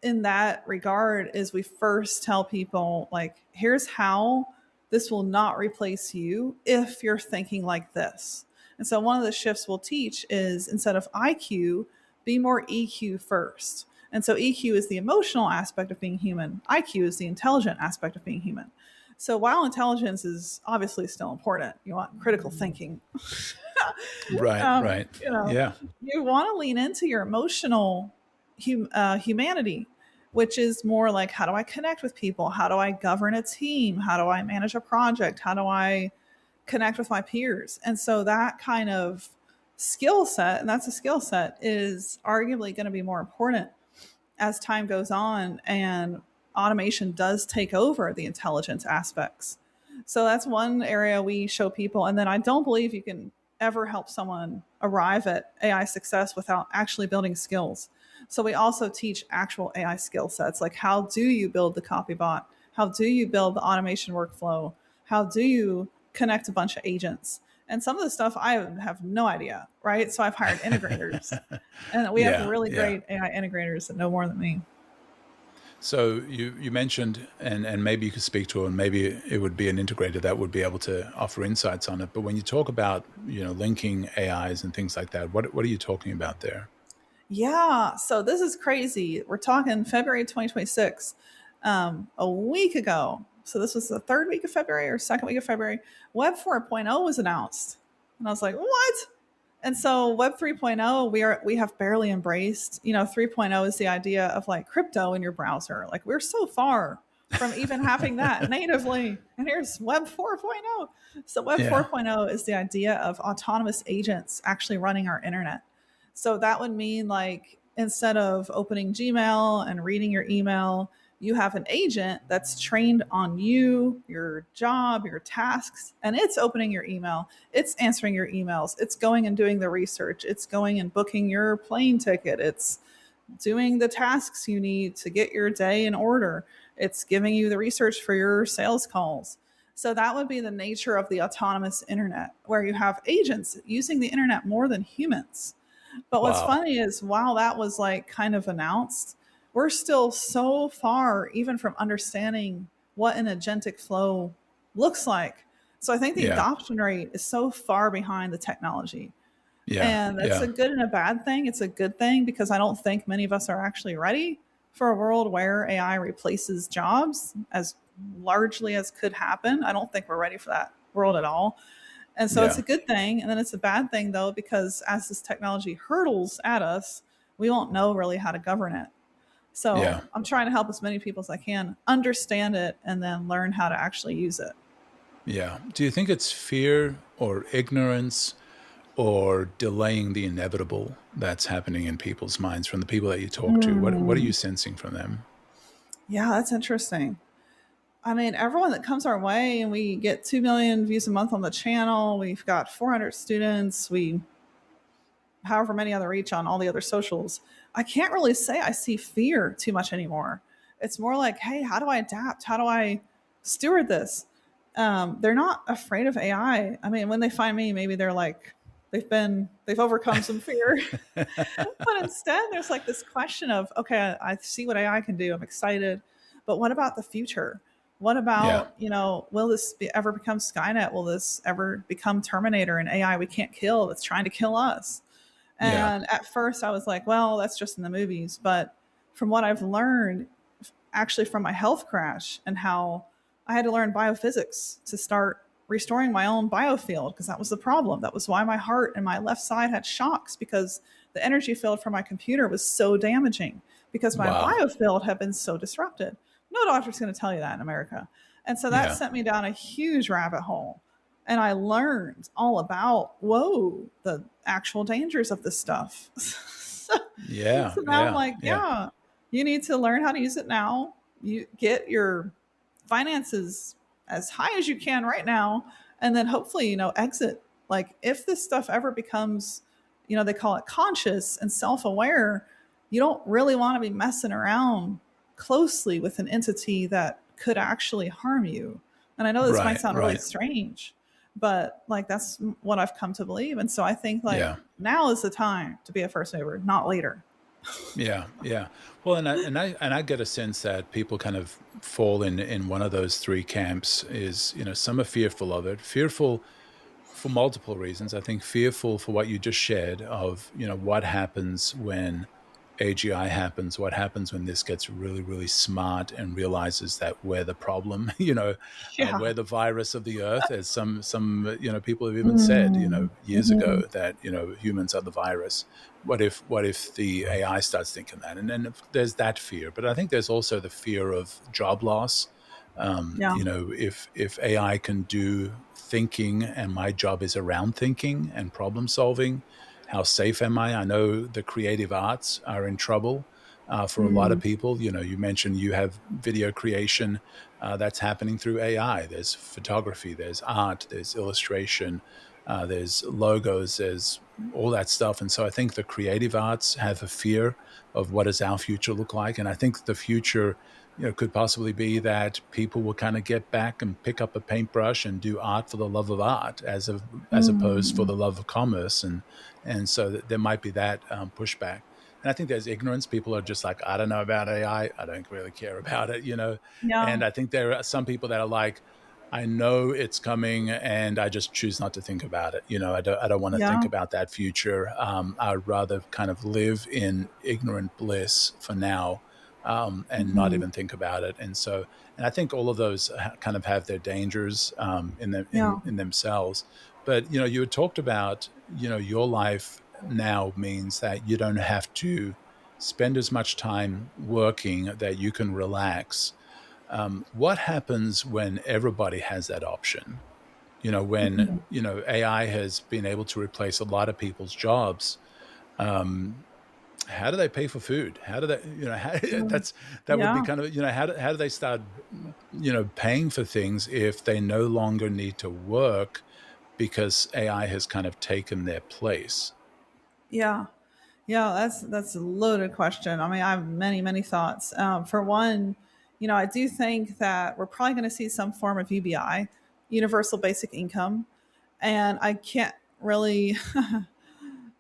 in that regard is we first tell people, like, here's how this will not replace you if you're thinking like this. And so one of the shifts we'll teach is, instead of IQ, be more EQ first. And so EQ is the emotional aspect of being human, IQ is the intelligent aspect of being human. So while intelligence is obviously still important, you want critical thinking. Right, right. You know, Yeah, you want to lean into your emotional humanity, which is more like, how do I connect with people? How do I govern a team? How do I manage a project? How do I connect with my peers? And so that kind of skill set, and that's a skill set, is arguably going to be more important as time goes on and automation does take over the intelligence aspects. So that's one area we show people. And then I don't believe you can ever help someone arrive at AI success without actually building skills. So we also teach actual AI skill sets, like, how do you build the copy bot? How do you build the automation workflow? How do you connect a bunch of agents? And some of the stuff I have no idea, right? So I've hired integrators, and we have yeah, really yeah. great AI integrators that know more than me. So you mentioned, and maybe you could speak to it, and maybe it would be an integrator that would be able to offer insights on it. But when you talk about, linking AIs and things like that, what are you talking about there? Yeah, so this is crazy. We're talking February 2026. A week ago, so this was the third week of February or second week of February, Web 4.0 was announced. And I was like, what? And so Web 3.0, we have barely embraced. 3.0 is the idea of like crypto in your browser. Like, we're so far from even having that natively. And here's Web 4.0. So Web Yeah, 4.0 is the idea of autonomous agents actually running our internet. So that would mean, like, instead of opening Gmail and reading your email, you have an agent that's trained on you, your job, your tasks, and it's opening your email. It's answering your emails. It's going and doing the research. It's going and booking your plane ticket. It's doing the tasks you need to get your day in order. It's giving you the research for your sales calls. So that would be the nature of the autonomous internet, where you have agents using the internet more than humans. But what's wow. funny is, while that was like kind of announced, we're still so far even from understanding what an agentic flow looks like. So I think the Yeah, adoption rate is so far behind the technology. yeah, And that's a yeah, good and a bad thing. It's a good thing because I don't think many of us are actually ready for a world where AI replaces jobs as largely as could happen. I don't think we're ready for that world at all. And so it's yeah, a good thing. And then it's a bad thing, though, because as this technology hurdles at us, we won't know really how to govern it. So yeah. I'm trying to help as many people as I can understand it and then learn how to actually use it. Yeah. Do you think it's fear or ignorance or delaying the inevitable that's happening in people's minds from the people that you talk to? What are you sensing from them? Yeah, that's interesting. I mean, everyone that comes our way, and we get 2 million views a month on the channel. We've got 400 students. We, however many other reach on all the other socials. I can't really say I see fear too much anymore. It's more like, hey, how do I adapt? How do I steward this? They're not afraid of AI. I mean, when they find me, maybe they're like, they've overcome some fear. But instead, there's like this question of, okay, I see what AI can do. I'm excited. But what about the future? What Yeah. about, will this ever become Skynet? Will this ever become Terminator, an AI we can't kill that's trying to kill us? Yeah. And at first I was like, well, that's just in the movies. But from what I've learned, actually from my health crash and how I had to learn biophysics to start restoring my own biofield, because that was the problem. That was why my heart and my left side had shocks, because the energy field from my computer was so damaging because my Wow. biofield had been so disrupted. No doctor's going to tell you that in America. And so that Yeah. sent me down a huge rabbit hole. And I learned all about, the actual dangers of this stuff. Yeah. So now I'm Yeah. like, Yeah. yeah, you need to learn how to use it now. You get your finances as high as you can right now, and then hopefully, exit. Like if this stuff ever becomes, they call it conscious and self-aware, you don't really want to be messing around closely with an entity that could actually harm you. And I know this might Right. sound really Right. strange, but like that's what I've come to believe. And so I think like Yeah. now is the time to be a first mover, not later. Yeah, yeah. Well, and I get a sense that people kind of fall in one of those three camps. Is, some are fearful of it, fearful for multiple reasons. I think fearful for what you just shared of, what happens when AGI happens, what happens when this gets really, really smart and realizes that we're the problem, Yeah. we're the virus of the earth, as some people have even said, years Mm-hmm. ago that, humans are the virus. What if the AI starts thinking that? And then there's that fear, but I think there's also the fear of job loss. Yeah. If AI can do thinking and my job is around thinking and problem solving, how safe am I? I know the creative arts are in trouble for a lot of Mm. people. You mentioned you have video creation that's happening through AI. There's photography, there's art, there's illustration, there's logos, there's all that stuff. And so I think the creative arts have a fear of what does our future look like. And I think the future could possibly be that people will kind of get back and pick up a paintbrush and do art for the love of art, as opposed for Mm. the love of commerce, and so there might be that pushback. And I think there's ignorance. People are just like, I don't know about AI. I don't really care about it, Yeah. And I think there are some people that are like, I know it's coming, and I just choose not to think about it. I don't want to think Yeah. about that future. I'd rather kind of live in ignorant bliss for now, and not Hmm. even think about it. And I think all of those kind of have their dangers in them Yeah. in themselves. But you had talked about your life now means that you don't have to spend as much time working, that you can relax. What happens when everybody has that option? When Mhm. AI has been able to replace a lot of people's jobs. How do they pay for food? How do they, Mm. that would be Yeah. kind of, how do they start, paying for things if they no longer need to work because AI has kind of taken their place? Yeah. Yeah. That's a loaded question. I mean, I have many, many thoughts. For one, I do think that we're probably going to see some form of UBI, universal basic income. And I can't really,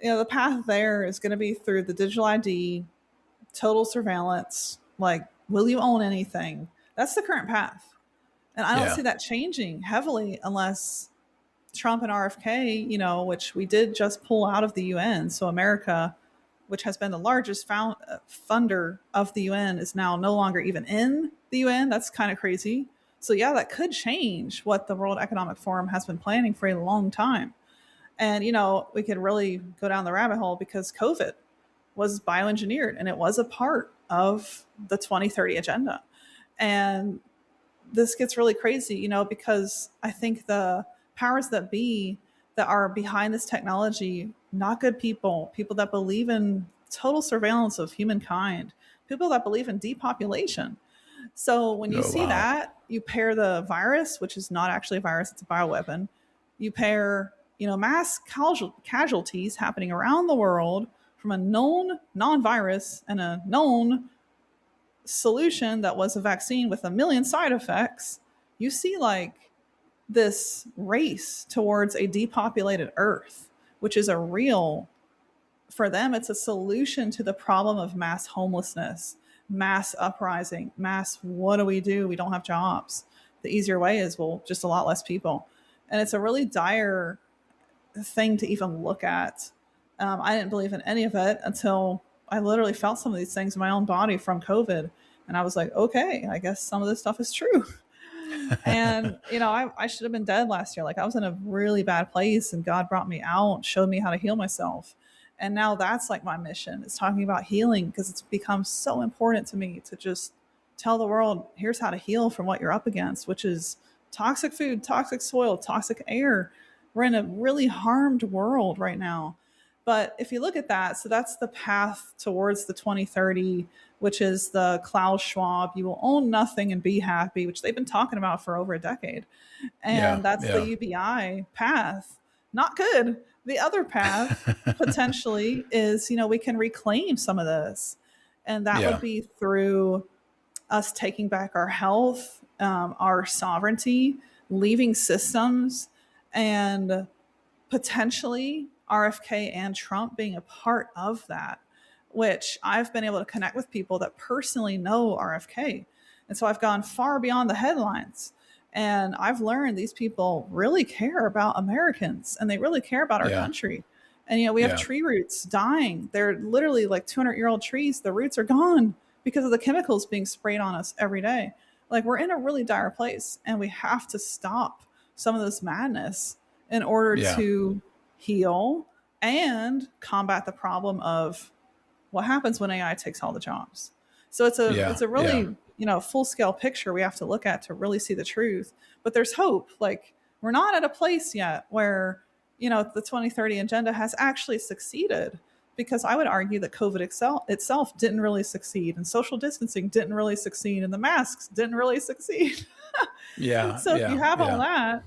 the path there is going to be through the digital ID, total surveillance. Like, will you own anything? That's the current path. And I don't Yeah. see that changing heavily unless Trump and RFK, which we did just pull out of the UN. So America, which has been the largest funder of the UN, is now no longer even in the UN. That's kind of crazy. So yeah, that could change what the World Economic Forum has been planning for a long time. And we could really go down the rabbit hole because COVID was bioengineered and it was a part of the 2030 agenda. And this gets really crazy, because I think the powers that be that are behind this technology, not good people, people that believe in total surveillance of humankind, people that believe in depopulation. So when you Oh, see wow. that, you pair the virus, which is not actually a virus, it's a bioweapon. You pair, mass casualties happening around the world from a known non-virus and a known solution that was a vaccine with a million side effects. You see like this race towards a depopulated earth, which is a real, for them it's a solution to the problem of mass homelessness, mass uprising, mass, what do? We don't have jobs. The easier way is, well, just a lot less people. And it's a really dire thing to even look at. I didn't believe in any of it until I literally felt some of these things in my own body from COVID. And I was like, okay, I guess some of this stuff is true. And, I should have been dead last year. Like I was in a really bad place and God brought me out, showed me how to heal myself. And now that's like my mission. It's talking about healing because it's become so important to me to just tell the world, here's how to heal from what you're up against, which is toxic food, toxic soil, toxic air. We're in a really harmed world right now. But if you look at that, so that's the path towards the 2030, which is the Klaus Schwab, you will own nothing and be happy, which they've been talking about for over a decade. And that's the UBI path. Not good. The other path potentially is, we can reclaim some of this. And that would be through us taking back our health, our sovereignty, leaving systems, and potentially RFK and Trump being a part of that, which I've been able to connect with people that personally know RFK. And so I've gone far beyond the headlines. And I've learned these people really care about Americans and they really care about our country. And, we have tree roots dying. They're literally like 200-year-old trees. The roots are gone because of the chemicals being sprayed on us every day. Like we're in a really dire place and we have to stop some of this madness in order to heal and combat the problem of what happens when AI takes all the jobs. So it's a really, full scale picture we have to look at to really see the truth. But there's hope. Like we're not at a place yet where, the 2030 agenda has actually succeeded, because I would argue that COVID itself didn't really succeed, and social distancing didn't really succeed, and the masks didn't really succeed. So if you have all that,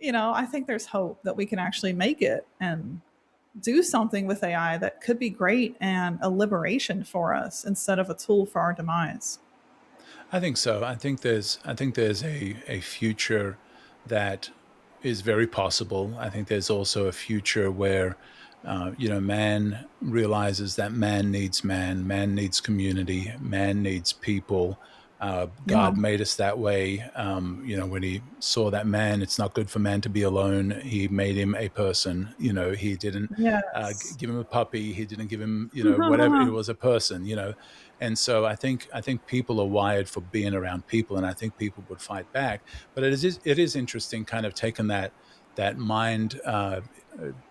I think there's hope that we can actually make it and do something with AI that could be great and a liberation for us instead of a tool for our demise. I think so. I think there's a future that is very possible. I think there's also a future where man realizes that man needs community, man needs people. God made us that way. When he saw that man, it's not good for man to be alone. He made him a person. He didn't give him a puppy. He didn't give him, whatever. It was a person. And so I think people are wired for being around people, and I think people would fight back. But it is interesting, kind of taking that mind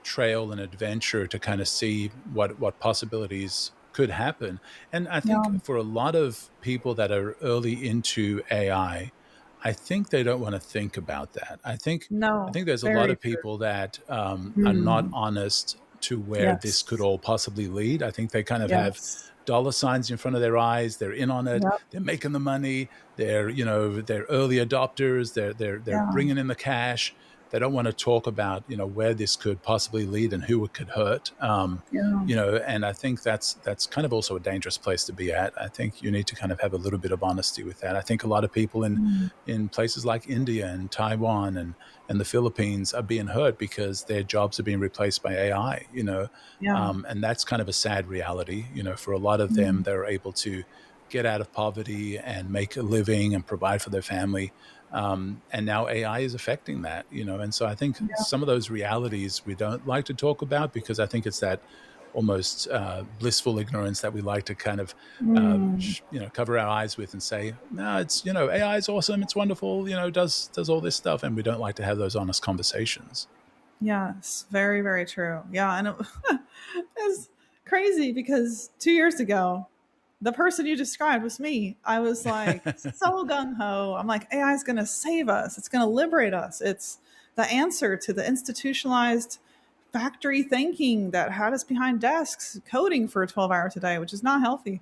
trail and adventure to kind of see what possibilities could happen. And I think for a lot of people that are early into AI, I think they don't want to think about that. I think there's a lot of people that are not honest to where this could all possibly lead. I think they kind of have dollar signs in front of their eyes. They're in on it. They're making the money. They're early adopters. They're bringing in the cash. They don't want to talk about, where this could possibly lead and who it could hurt. And I think that's kind of also a dangerous place to be at. I think you need to kind of have a little bit of honesty with that. I think a lot of people in places like India and Taiwan and the Philippines are being hurt because their jobs are being replaced by AI, and that's kind of a sad reality. For a lot of them, they're able to get out of poverty and make a living and provide for their family. And now AI is affecting that, and so I think some of those realities we don't like to talk about, because I think it's that almost blissful ignorance that we like to kind of, cover our eyes with and say, no, it's, AI is awesome. It's wonderful, does all this stuff. And we don't like to have those honest conversations. Yes, very, very true. Yeah. And it's crazy because 2 years ago, the person you described was me. I was like, so gung-ho. I'm like, AI is going to save us. It's going to liberate us. It's the answer to the institutionalized factory thinking that had us behind desks coding for 12 hours a day, which is not healthy.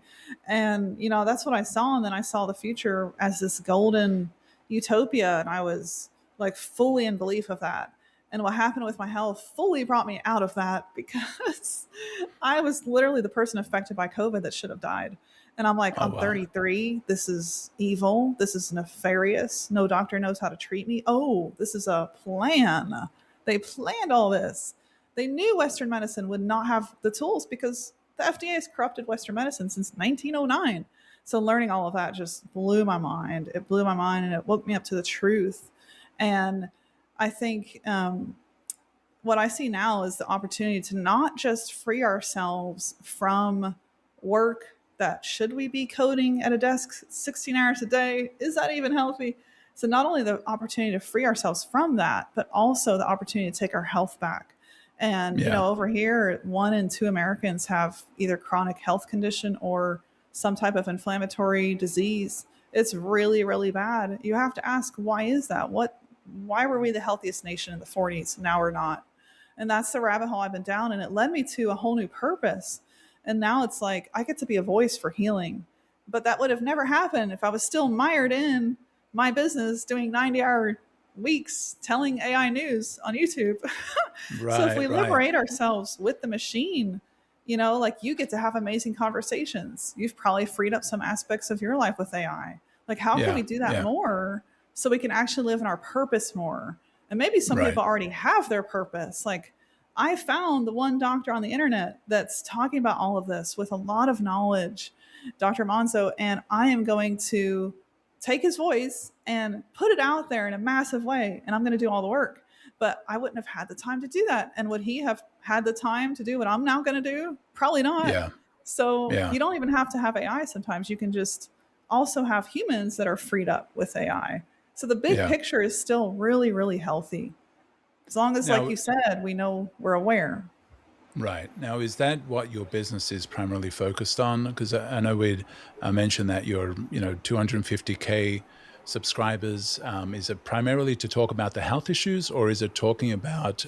And, that's what I saw. And then I saw the future as this golden utopia. And I was like fully in belief of that. And what happened with my health fully brought me out of that, because I was literally the person affected by COVID that should have died. And I'm like, I'm 33. This is evil. This is nefarious. No doctor knows how to treat me. Oh, this is a plan. They planned all this. They knew Western medicine would not have the tools because the FDA has corrupted Western medicine since 1909. So learning all of that just blew my mind. It blew my mind and it woke me up to the truth. And I think what I see now is the opportunity to not just free ourselves from work that should we be coding at a desk 16 hours a day? Is that even healthy? So not only the opportunity to free ourselves from that, but also the opportunity to take our health back. And, Yeah. over here, 1 in 2 Americans have either chronic health condition or some type of inflammatory disease. It's really, really bad. You have to ask, why is that? Why were we the healthiest nation in the 40s? Now we're not. And that's the rabbit hole I've been down. And it led me to a whole new purpose. And now it's like I get to be a voice for healing. But that would have never happened if I was still mired in my business doing 90-hour weeks telling AI news on YouTube. So if we liberate ourselves with the machine, like you get to have amazing conversations. You've probably freed up some aspects of your life with AI. Like, how can we do that more so we can actually live in our purpose more? And maybe some people already have their purpose. Like, I found the one doctor on the internet that's talking about all of this with a lot of knowledge, Dr. Monzo, and I am going to take his voice and put it out there in a massive way. And I'm going to do all the work. But I wouldn't have had the time to do that. And would he have had the time to do what I'm now going to do? Probably not. Yeah. So you don't even have to have AI sometimes. You can just also have humans that are freed up with AI. So the big picture is still really, really healthy. As long as, like you said, we know we're aware. Right. Now, is that what your business is primarily focused on? Because I know we'd mentioned that you're, 250K subscribers. Is it primarily to talk about the health issues, or is it talking about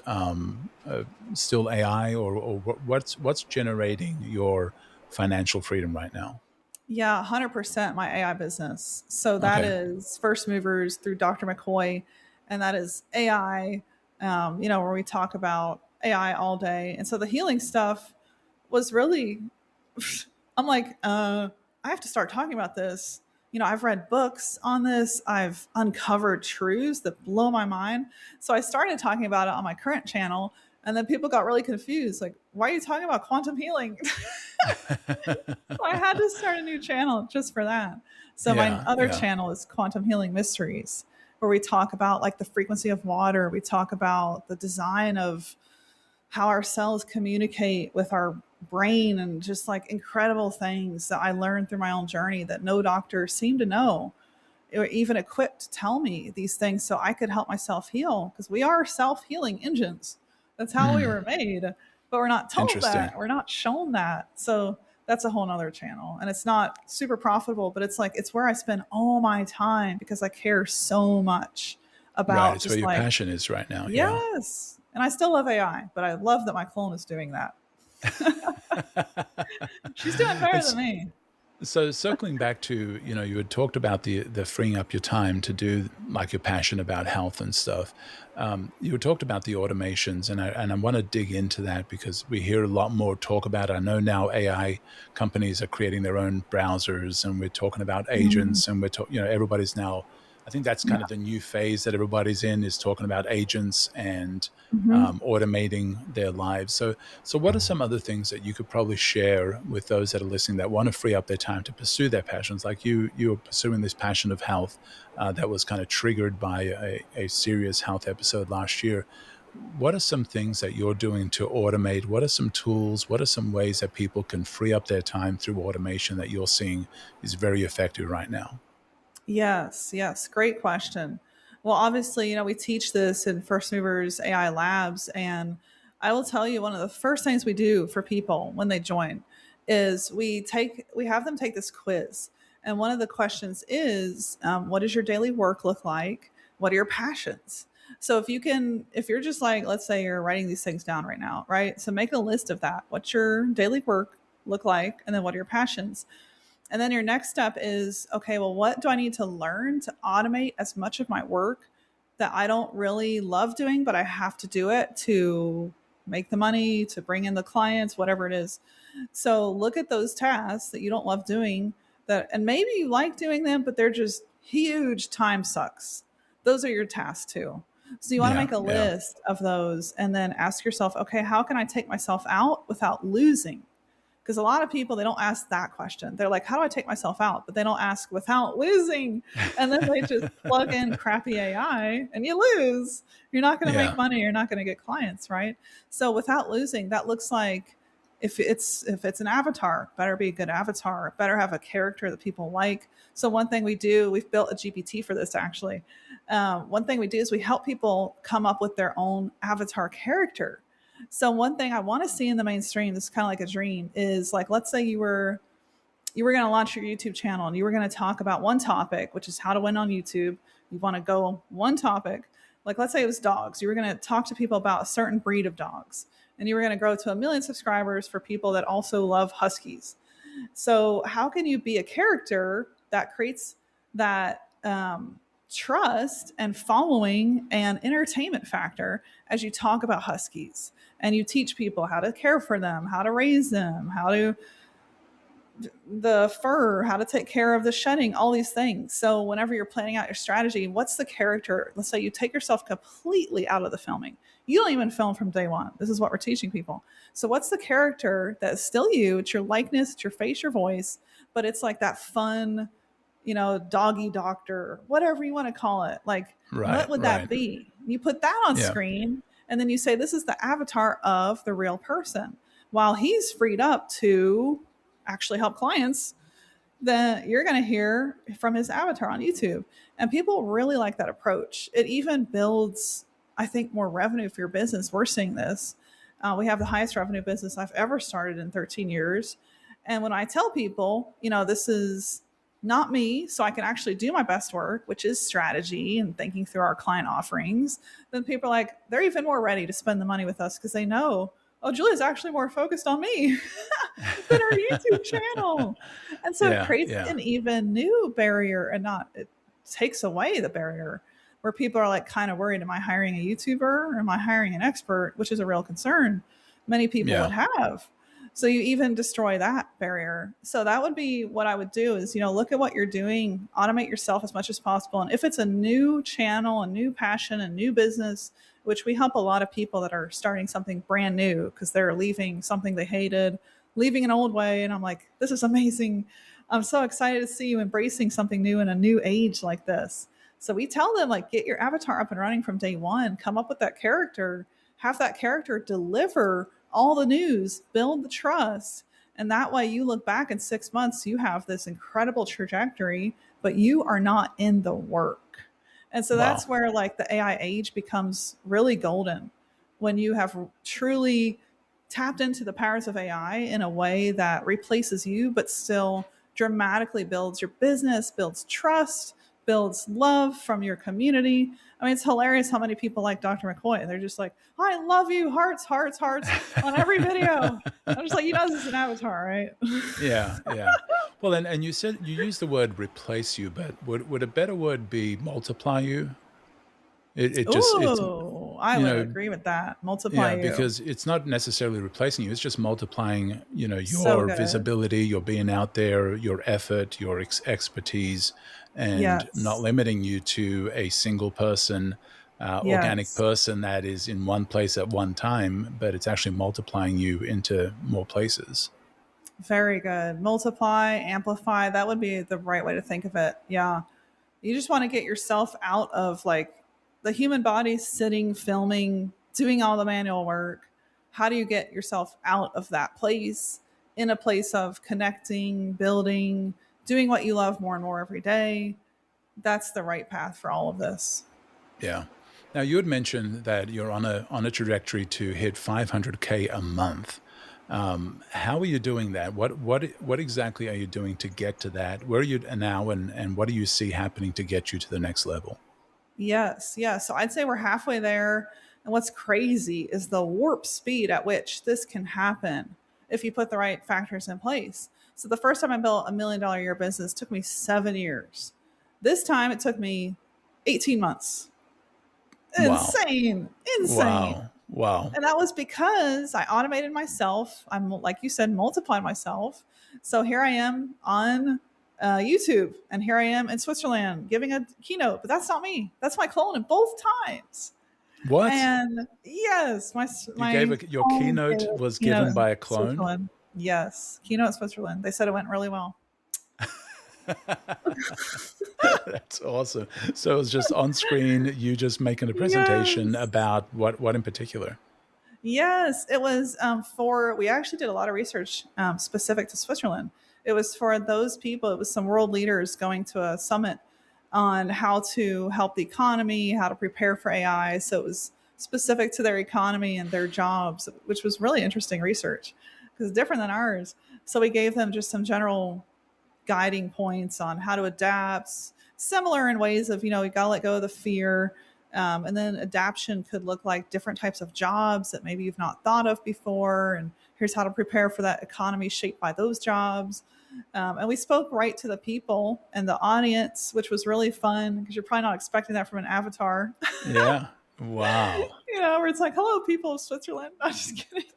still AI, or what's generating your financial freedom right now? Yeah, 100% my AI business. So that is First Movers through Dr. McCoy, and that is AI, where we talk about AI all day. And so the healing stuff was really, I'm like, I have to start talking about this. I've read books on this. I've uncovered truths that blow my mind. So I started talking about it on my current channel. And then people got really confused. Like, why are you talking about quantum healing? So I had to start a new channel just for that. So my other channel is Quantum Healing Mysteries, where we talk about like the frequency of water. We talk about the design of how our cells communicate with our brain and just like incredible things that I learned through my own journey that no doctor seemed to know or even equipped to tell me these things so I could help myself heal, because we are self-healing engines. That's how we were made, but we're not told that. We're not shown that. So that's a whole nother channel, and it's not super profitable, but it's where I spend all my time because I care so much about. Right, it's where your passion is right now. Yes. Yeah. And I still love AI, but I love that my clone is doing that. She's doing better than me. So circling back to, you had talked about the freeing up your time to do like your passion about health and stuff. You had talked about the automations, and I want to dig into that because we hear a lot more talk about it. I know now AI companies are creating their own browsers, and we're talking about agents, and everybody's now, I think that's kind of the new phase that everybody's in, is talking about agents and automating their lives. So what are some other things that you could probably share with those that are listening that want to free up their time to pursue their passions? Like you were pursuing this passion of health that was kind of triggered by a serious health episode last year. What are some things that you're doing to automate? What are some tools? What are some ways that people can free up their time through automation that you're seeing is very effective right now? Yes. Great question. Well, obviously, we teach this in First Movers AI Labs. And I will tell you, one of the first things we do for people when they join is we have them take this quiz. And one of the questions is, what does your daily work look like? What are your passions? So if you're just like, let's say you're writing these things down right now, right? So make a list of that. What's your daily work look like? And then what are your passions? And then your next step is, okay, well, what do I need to learn to automate as much of my work that I don't really love doing, but I have to do it to make the money, to bring in the clients, whatever it is. So look at those tasks that you don't love doing, and maybe you like doing them, but they're just huge time sucks. Those are your tasks too. So you want to make a list of those and then ask yourself, okay, how can I take myself out without losing? Because a lot of people, they don't ask that question. They're like, how do I take myself out? But they don't ask without losing. And then they just plug in crappy AI and you lose. You're not going to make money. You're not going to get clients, right? So without losing, that looks like if it's an avatar, better be a good avatar, better have a character that people like. So one thing we do, we've built a GPT for this actually. One thing we do is we help people come up with their own avatar character. So one thing I want to see in the mainstream, this is kind of like a dream, is like, let's say you were going to launch your YouTube channel and you were going to talk about one topic, which is how to win on YouTube. You want to go one topic. Like, let's say it was dogs. You were going to talk to people about a certain breed of dogs, and you were going to grow to 1 million subscribers for people that also love huskies. So how can you be a character that creates that trust and following and entertainment factor as you talk about huskies and you teach people how to care for them, how to raise them, how to the fur, how to take care of the shedding, all these things. So whenever you're planning out your strategy, what's the character? Let's say you take yourself completely out of the filming. You don't even film from day one. This is what we're teaching people. So what's the character that's still you? It's your likeness, it's your face, your voice, but it's like that fun, doggy doctor, whatever you want to call it. Like, what would that be? You put that on screen, and then you say, this is the avatar of the real person. While he's freed up to actually help clients, then you're going to hear from his avatar on YouTube. And people really like that approach. It even builds, I think, more revenue for your business. We're seeing this. We have the highest revenue business I've ever started in 13 years. And when I tell people, this is not me, so I can actually do my best work, which is strategy and thinking through our client offerings, then people are like, they're even more ready to spend the money with us because they know, oh, Julia's actually more focused on me than her YouTube channel. And so it creates an even new barrier, and it takes away the barrier where people are like kind of worried, am I hiring a YouTuber or am I hiring an expert, which is a real concern many people would have. So you even destroy that barrier. So that would be what I would do is, look at what you're doing, automate yourself as much as possible. And if it's a new channel, a new passion, a new business, which we help a lot of people that are starting something brand new because they're leaving something they hated, leaving an old way. And I'm like, this is amazing. I'm so excited to see you embracing something new in a new age like this. So we tell them, like, get your avatar up and running from day one, come up with that character, have that character deliver all the news, build the trust. And that way you look back in 6 months, you have this incredible trajectory, but you are not in the work. And so that's where like the AI age becomes really golden, when you have truly tapped into the powers of AI in a way that replaces you, but still dramatically builds your business, builds trust, builds love from your community. I mean, it's hilarious how many people like Dr. McCoy. They're just like, I love you, hearts, hearts, hearts on every video. I'm just like, this is an avatar, right? Yeah. Well, and you said you used the word replace you, but would a better word be multiply you? I would agree with that. Multiply you. Because it's not necessarily replacing you. It's just multiplying, your visibility, your being out there, your effort, your expertise, and not limiting you to a single person, organic person that is in one place at one time, but it's actually multiplying you into more places. Very good. Multiply, amplify. That would be the right way to think of it. Yeah. You just want to get yourself out of like the human body sitting, filming, doing all the manual work. How do you get yourself out of that place, in a place of connecting, building, doing what you love more and more every day? That's the right path for all of this. Yeah. Now, you had mentioned that you're on a trajectory to hit 500K a month. How are you doing that? What exactly are you doing to get to that? Where are you now, and what do you see happening to get you to the next level? Yes. So I'd say we're halfway there. And what's crazy is the warp speed at which this can happen if you put the right factors in place. So the first time I built $1 million a year business took me 7 years. This time it took me 18 months. Insane. Wow. And that was because I automated myself. I'm, like you said, multiplied myself. So here I am on YouTube, and here I am in Switzerland giving a keynote, but that's not me. That's my clone in both times. What? And yes, your keynote was given by a clone? Yes. Keynote Switzerland. They said it went really well. That's awesome. So it was just on screen, you just making a presentation Yes. about what in particular? Yes, it was we actually did a lot of research specific to Switzerland. It was for those people, it was some world leaders going to a summit on how to help the economy, how to prepare for AI. So it was specific to their economy and their jobs, which was really interesting research because it's different than ours. So we gave them just some general guiding points on how to adapt, similar in ways of, you know, you got to let go of the fear. And then adaptation could look like different types of jobs that maybe you've not thought of before. And here's how to prepare for that economy shaped by those jobs. And we spoke right to the people and the audience, which was really fun because you're probably not expecting that from an avatar. Yeah. Wow. You know, where it's like, hello, people of Switzerland. I'm just kidding.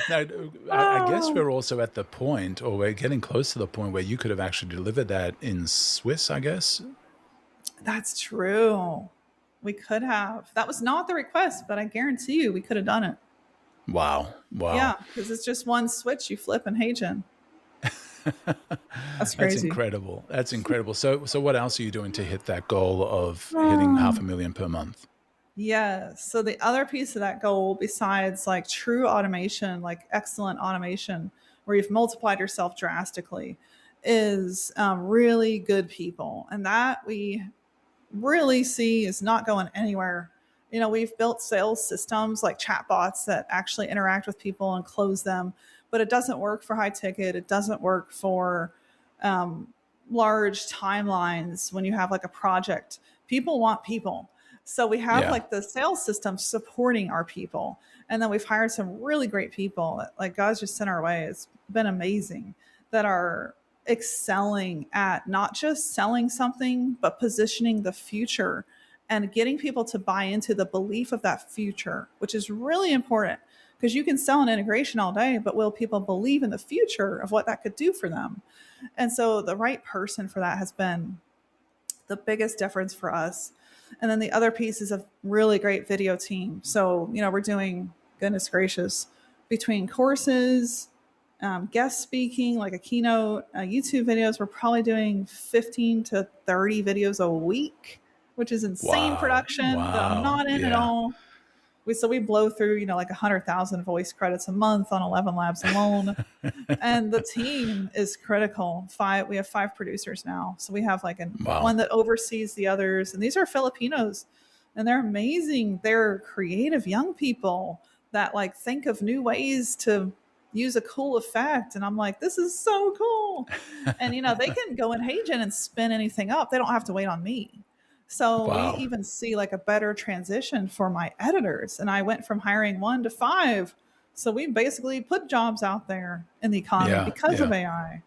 Now, I guess we're also at the point, or we're getting close to the point where you could have actually delivered that in Swiss, I guess. That's true. We could have. That was not the request, but I guarantee you we could have done it. Wow. Wow. Yeah, because it's just one switch you flip in Hagen. That's crazy. That's incredible. That's incredible. So what else are you doing to hit that goal of hitting 500,000 per month? Yeah. So the other piece of that goal, besides like true automation, like excellent automation, where you've multiplied yourself drastically, is really good people. And that we really see is not going anywhere. You know, we've built sales systems like chatbots that actually interact with people and close them, but it doesn't work for high ticket. It doesn't work for large timelines when you have like a project. People want people. So we have like the sales system supporting our people. And then we've hired some really great people that like God's just sent our way. It's been amazing that are excelling at not just selling something, but positioning the future and getting people to buy into the belief of that future, which is really important because you can sell an integration all day, but will people believe in the future of what that could do for them? And so the right person for that has been the biggest difference for us. And then the other piece is a really great video team. So, you know, we're doing, goodness gracious, between courses, guest speaking, like a keynote, YouTube videos, we're probably doing 15 to 30 videos a week, which is insane production that I'm not in at all. We blow through, you know, like 100,000 voice credits a month on 11 Labs alone. And the team is critical. We have 5 producers now. So we have like one that oversees the others. And these are Filipinos and they're amazing. They're creative young people that like think of new ways to use a cool effect. And I'm like, this is so cool. And, you know, they can go in Hagen and spin anything up. They don't have to wait on me. So we even see like a better transition for my editors. And I went from hiring 1 to 5. So we basically put jobs out there in the economy because of AI.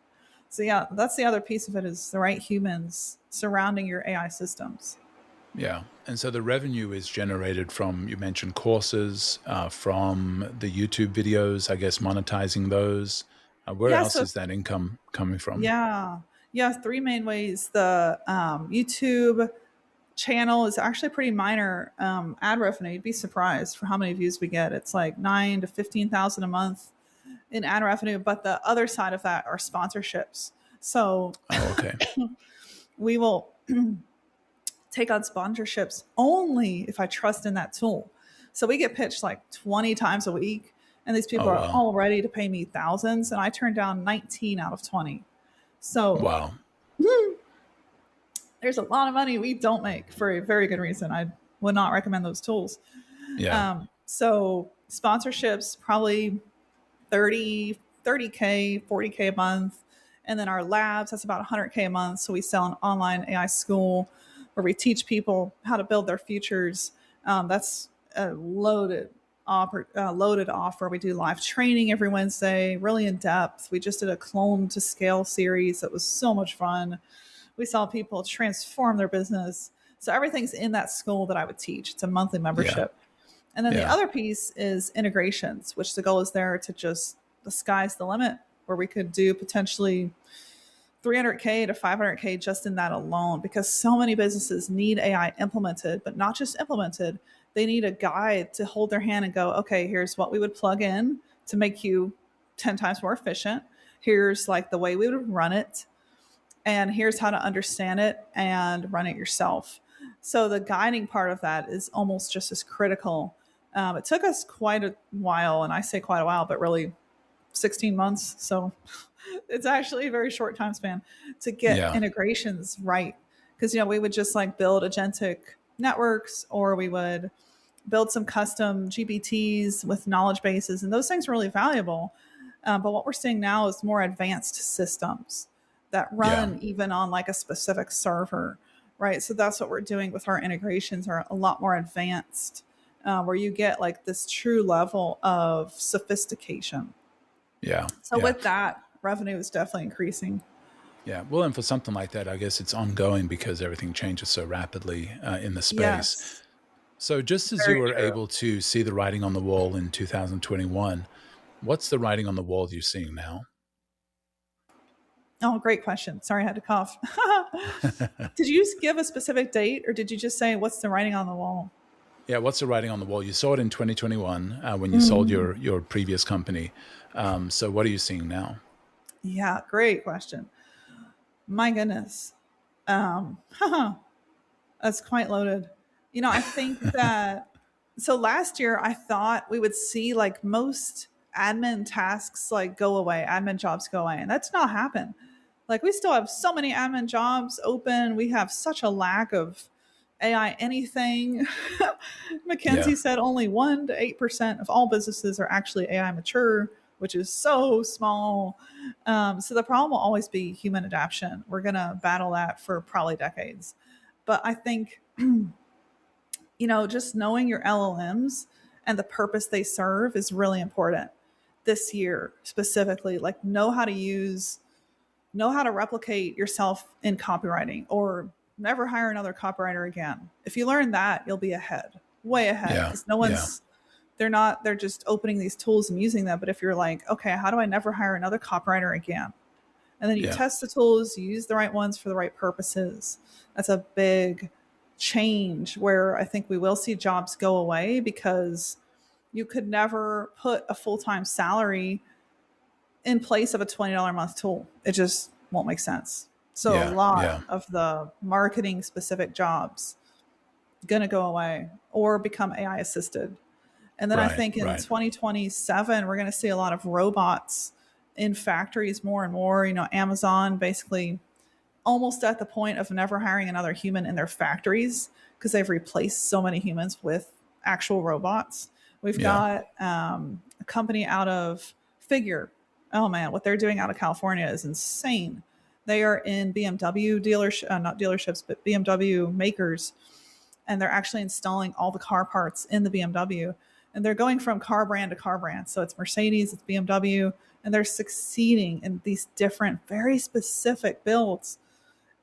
So yeah, that's the other piece of it is the right humans surrounding your AI systems. Yeah. And so the revenue is generated from, you mentioned courses, from the YouTube videos, I guess, monetizing those. Where else is that income coming from? Yeah. 3 main ways. The YouTube channel is actually pretty minor ad revenue. You'd be surprised for how many views we get. It's like 9,000 to 15,000 a month in ad revenue. But the other side of that are sponsorships. So we will take on sponsorships only if I trust in that tool. So we get pitched like 20 times a week, and these people are all ready to pay me thousands, and I turn down 19 out of 20. So there's a lot of money we don't make for a very good reason. I would not recommend those tools. So sponsorships, probably 30K, 40K a month. And then our labs, that's about 100K a month. So we sell an online AI school where we teach people how to build their futures. That's a loaded offer. We do live training every Wednesday, really in depth. We just did a clone to scale series that was so much fun. We saw people transform their business. So everything's in that school that I would teach. It's a monthly membership. And then the other piece is integrations, which the goal is there to just, the sky's the limit, where we could do potentially 300K to 500K just in that alone, because so many businesses need AI implemented, but not just implemented. They need a guide to hold their hand and go, okay, here's what we would plug in to make you 10 times more efficient. Here's like the way we would run it, and here's how to understand it and run it yourself. So the guiding part of that is almost just as critical. It took us quite a while, and I say quite a while, but really 16 months. So it's actually a very short time span to get Yeah. integrations right. Because, we would just like build agentic networks, or we would build some custom GPTs with knowledge bases, and those things are really valuable. But what we're seeing now is more advanced systems that Yeah. run even on like a specific server, right? So that's what we're doing with our integrations, are a lot more advanced, where you get like this true level of sophistication. Yeah. So Yeah. with that, revenue is definitely increasing. Yeah. Well, and for something like that, I guess it's ongoing because everything changes so rapidly in the space. Yes, So just as you very were true. able to see the writing on the wall in 2021, what's the writing on the wall you're seeing now? Oh, great question. Sorry, I had to cough. Did you give a specific date, or did you just say what's the writing on the wall? Yeah, what's the writing on the wall? You saw it in 2021 when you sold your previous company. So what are you seeing now? Yeah, great question. My goodness. Um, that's quite loaded. I think that, so last year I thought we would see like most admin tasks like go away, admin jobs go away, and that's not happened. Like we still have so many admin jobs open. We have such a lack of AI anything. Yeah, McKinsey said only 1 to 8% of all businesses are actually AI mature, which is so small. So the problem will always be human adaptation. We're going to battle that for probably decades. But I think, just knowing your LLMs and the purpose they serve is really important this year specifically. Like, know how to replicate yourself in copywriting, or never hire another copywriter again. If you learn that, you'll be ahead, way ahead, yeah, because no yeah, one's, they're just opening these tools and using them. But if you're like, okay, how do I never hire another copywriter again? And then you yeah, test the tools, you use the right ones for the right purposes. That's a big change where I think we will see jobs go away, because you could never put a full-time salary in place of a $20 a month tool. It just won't make sense. So a yeah, lot yeah. of the marketing specific jobs going to go away or become AI assisted. And then I Right, think in right. 2027, we're going to see a lot of robots in factories more and more. Amazon basically almost at the point of never hiring another human in their factories, because they've replaced so many humans with actual robots. We've Yeah, got a company out of Figure. Oh man, what they're doing out of California is insane. They are in BMW dealership, not dealerships, but BMW makers, and they're actually installing all the car parts in the BMW. And they're going from car brand to car brand. So it's Mercedes, it's BMW, and they're succeeding in these different, very specific builds.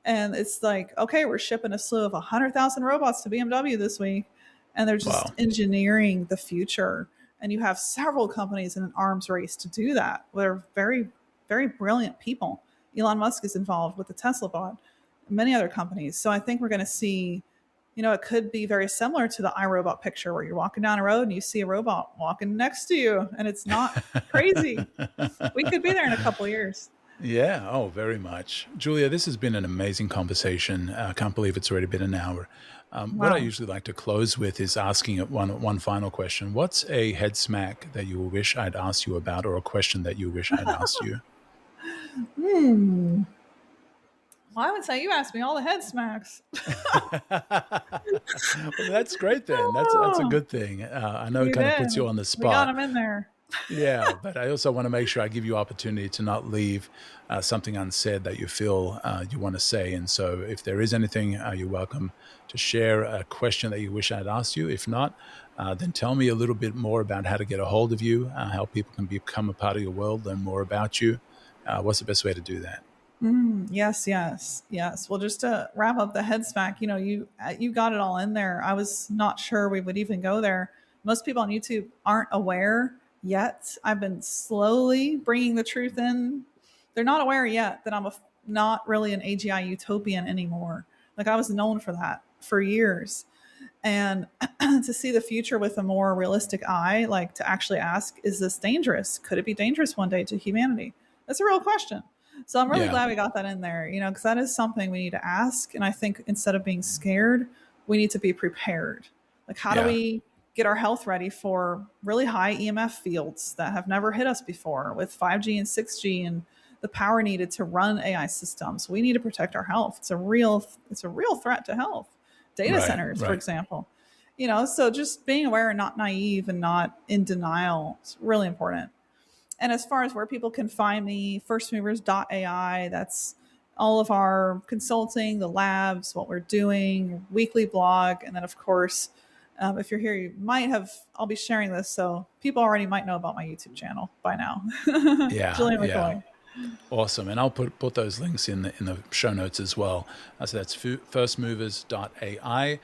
And it's like, okay, we're shipping a slew of 100,000 robots to BMW this week. And they're just wow. engineering the future. And you have several companies in an arms race to do that. They're very, very brilliant people. Elon Musk is involved with the Tesla bot, many other companies. So I think we're going to see, it could be very similar to the iRobot picture, where you're walking down a road and you see a robot walking next to you. And it's not crazy. We could be there in a couple of years. Yeah, oh, very much. Julia, this has been an amazing conversation. I can't believe it's already been an hour. What I Wow. usually like to close with is asking it one final question. What's a head smack that you wish I'd asked you about, or a question that you wish I'd asked you? Hmm. Well, I would say you asked me all the head smacks. Well, that's great then. That's a Oh, good thing. I know it you kind of did. puts you on the We got spot. them in there. Yeah, but I also want to make sure I give you opportunity to not leave something unsaid that you feel you want to say. And so if there is anything, you're welcome to share a question that you wish I'd asked you. If not, then tell me a little bit more about how to get a hold of you, how people can become a part of your world, learn more about you. What's the best way to do that? Yes, yes, yes. Well, just to wrap up the head smack, you got it all in there. I was not sure we would even go there. Most people on YouTube aren't aware yet. I've been slowly bringing the truth in. They're not aware yet that not really an AGI utopian anymore. Like, I was known for that for years. and to see the future with a more realistic eye, like to actually ask, is this dangerous? Could it be dangerous one day to humanity? That's a real question. So I'm really Yeah. glad we got that in there, because that is something we need to ask. And I think instead of being scared, we need to be prepared. Like, how do Yeah. we get our health ready for really high EMF fields that have never hit us before with 5G and 6G and the power needed to run AI systems? We need to protect our health. It's a real threat to health. Data Right. centers, for Right. example. So just being aware and not naive and not in denial is really important. And as far as where people can find me, firstmovers.ai, that's all of our consulting, the labs, what we're doing, weekly blog. And then, of course, if you're here, I'll be sharing this. So people already might know about my YouTube channel by now. Yeah. Julia Yeah. McCoy. Awesome. And I'll put those links in the show notes as well. So that's firstmovers.ai.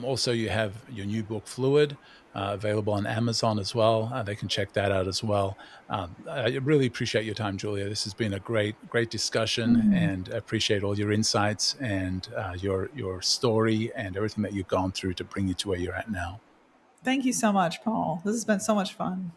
Also, you have your new book, Fluid, available on Amazon as well. They can check that out as well. I really appreciate your time, Julia. This has been a great discussion, and I appreciate all your insights and your story and everything that you've gone through to bring you to where you're at now. Thank you so much, Paul. This has been so much fun.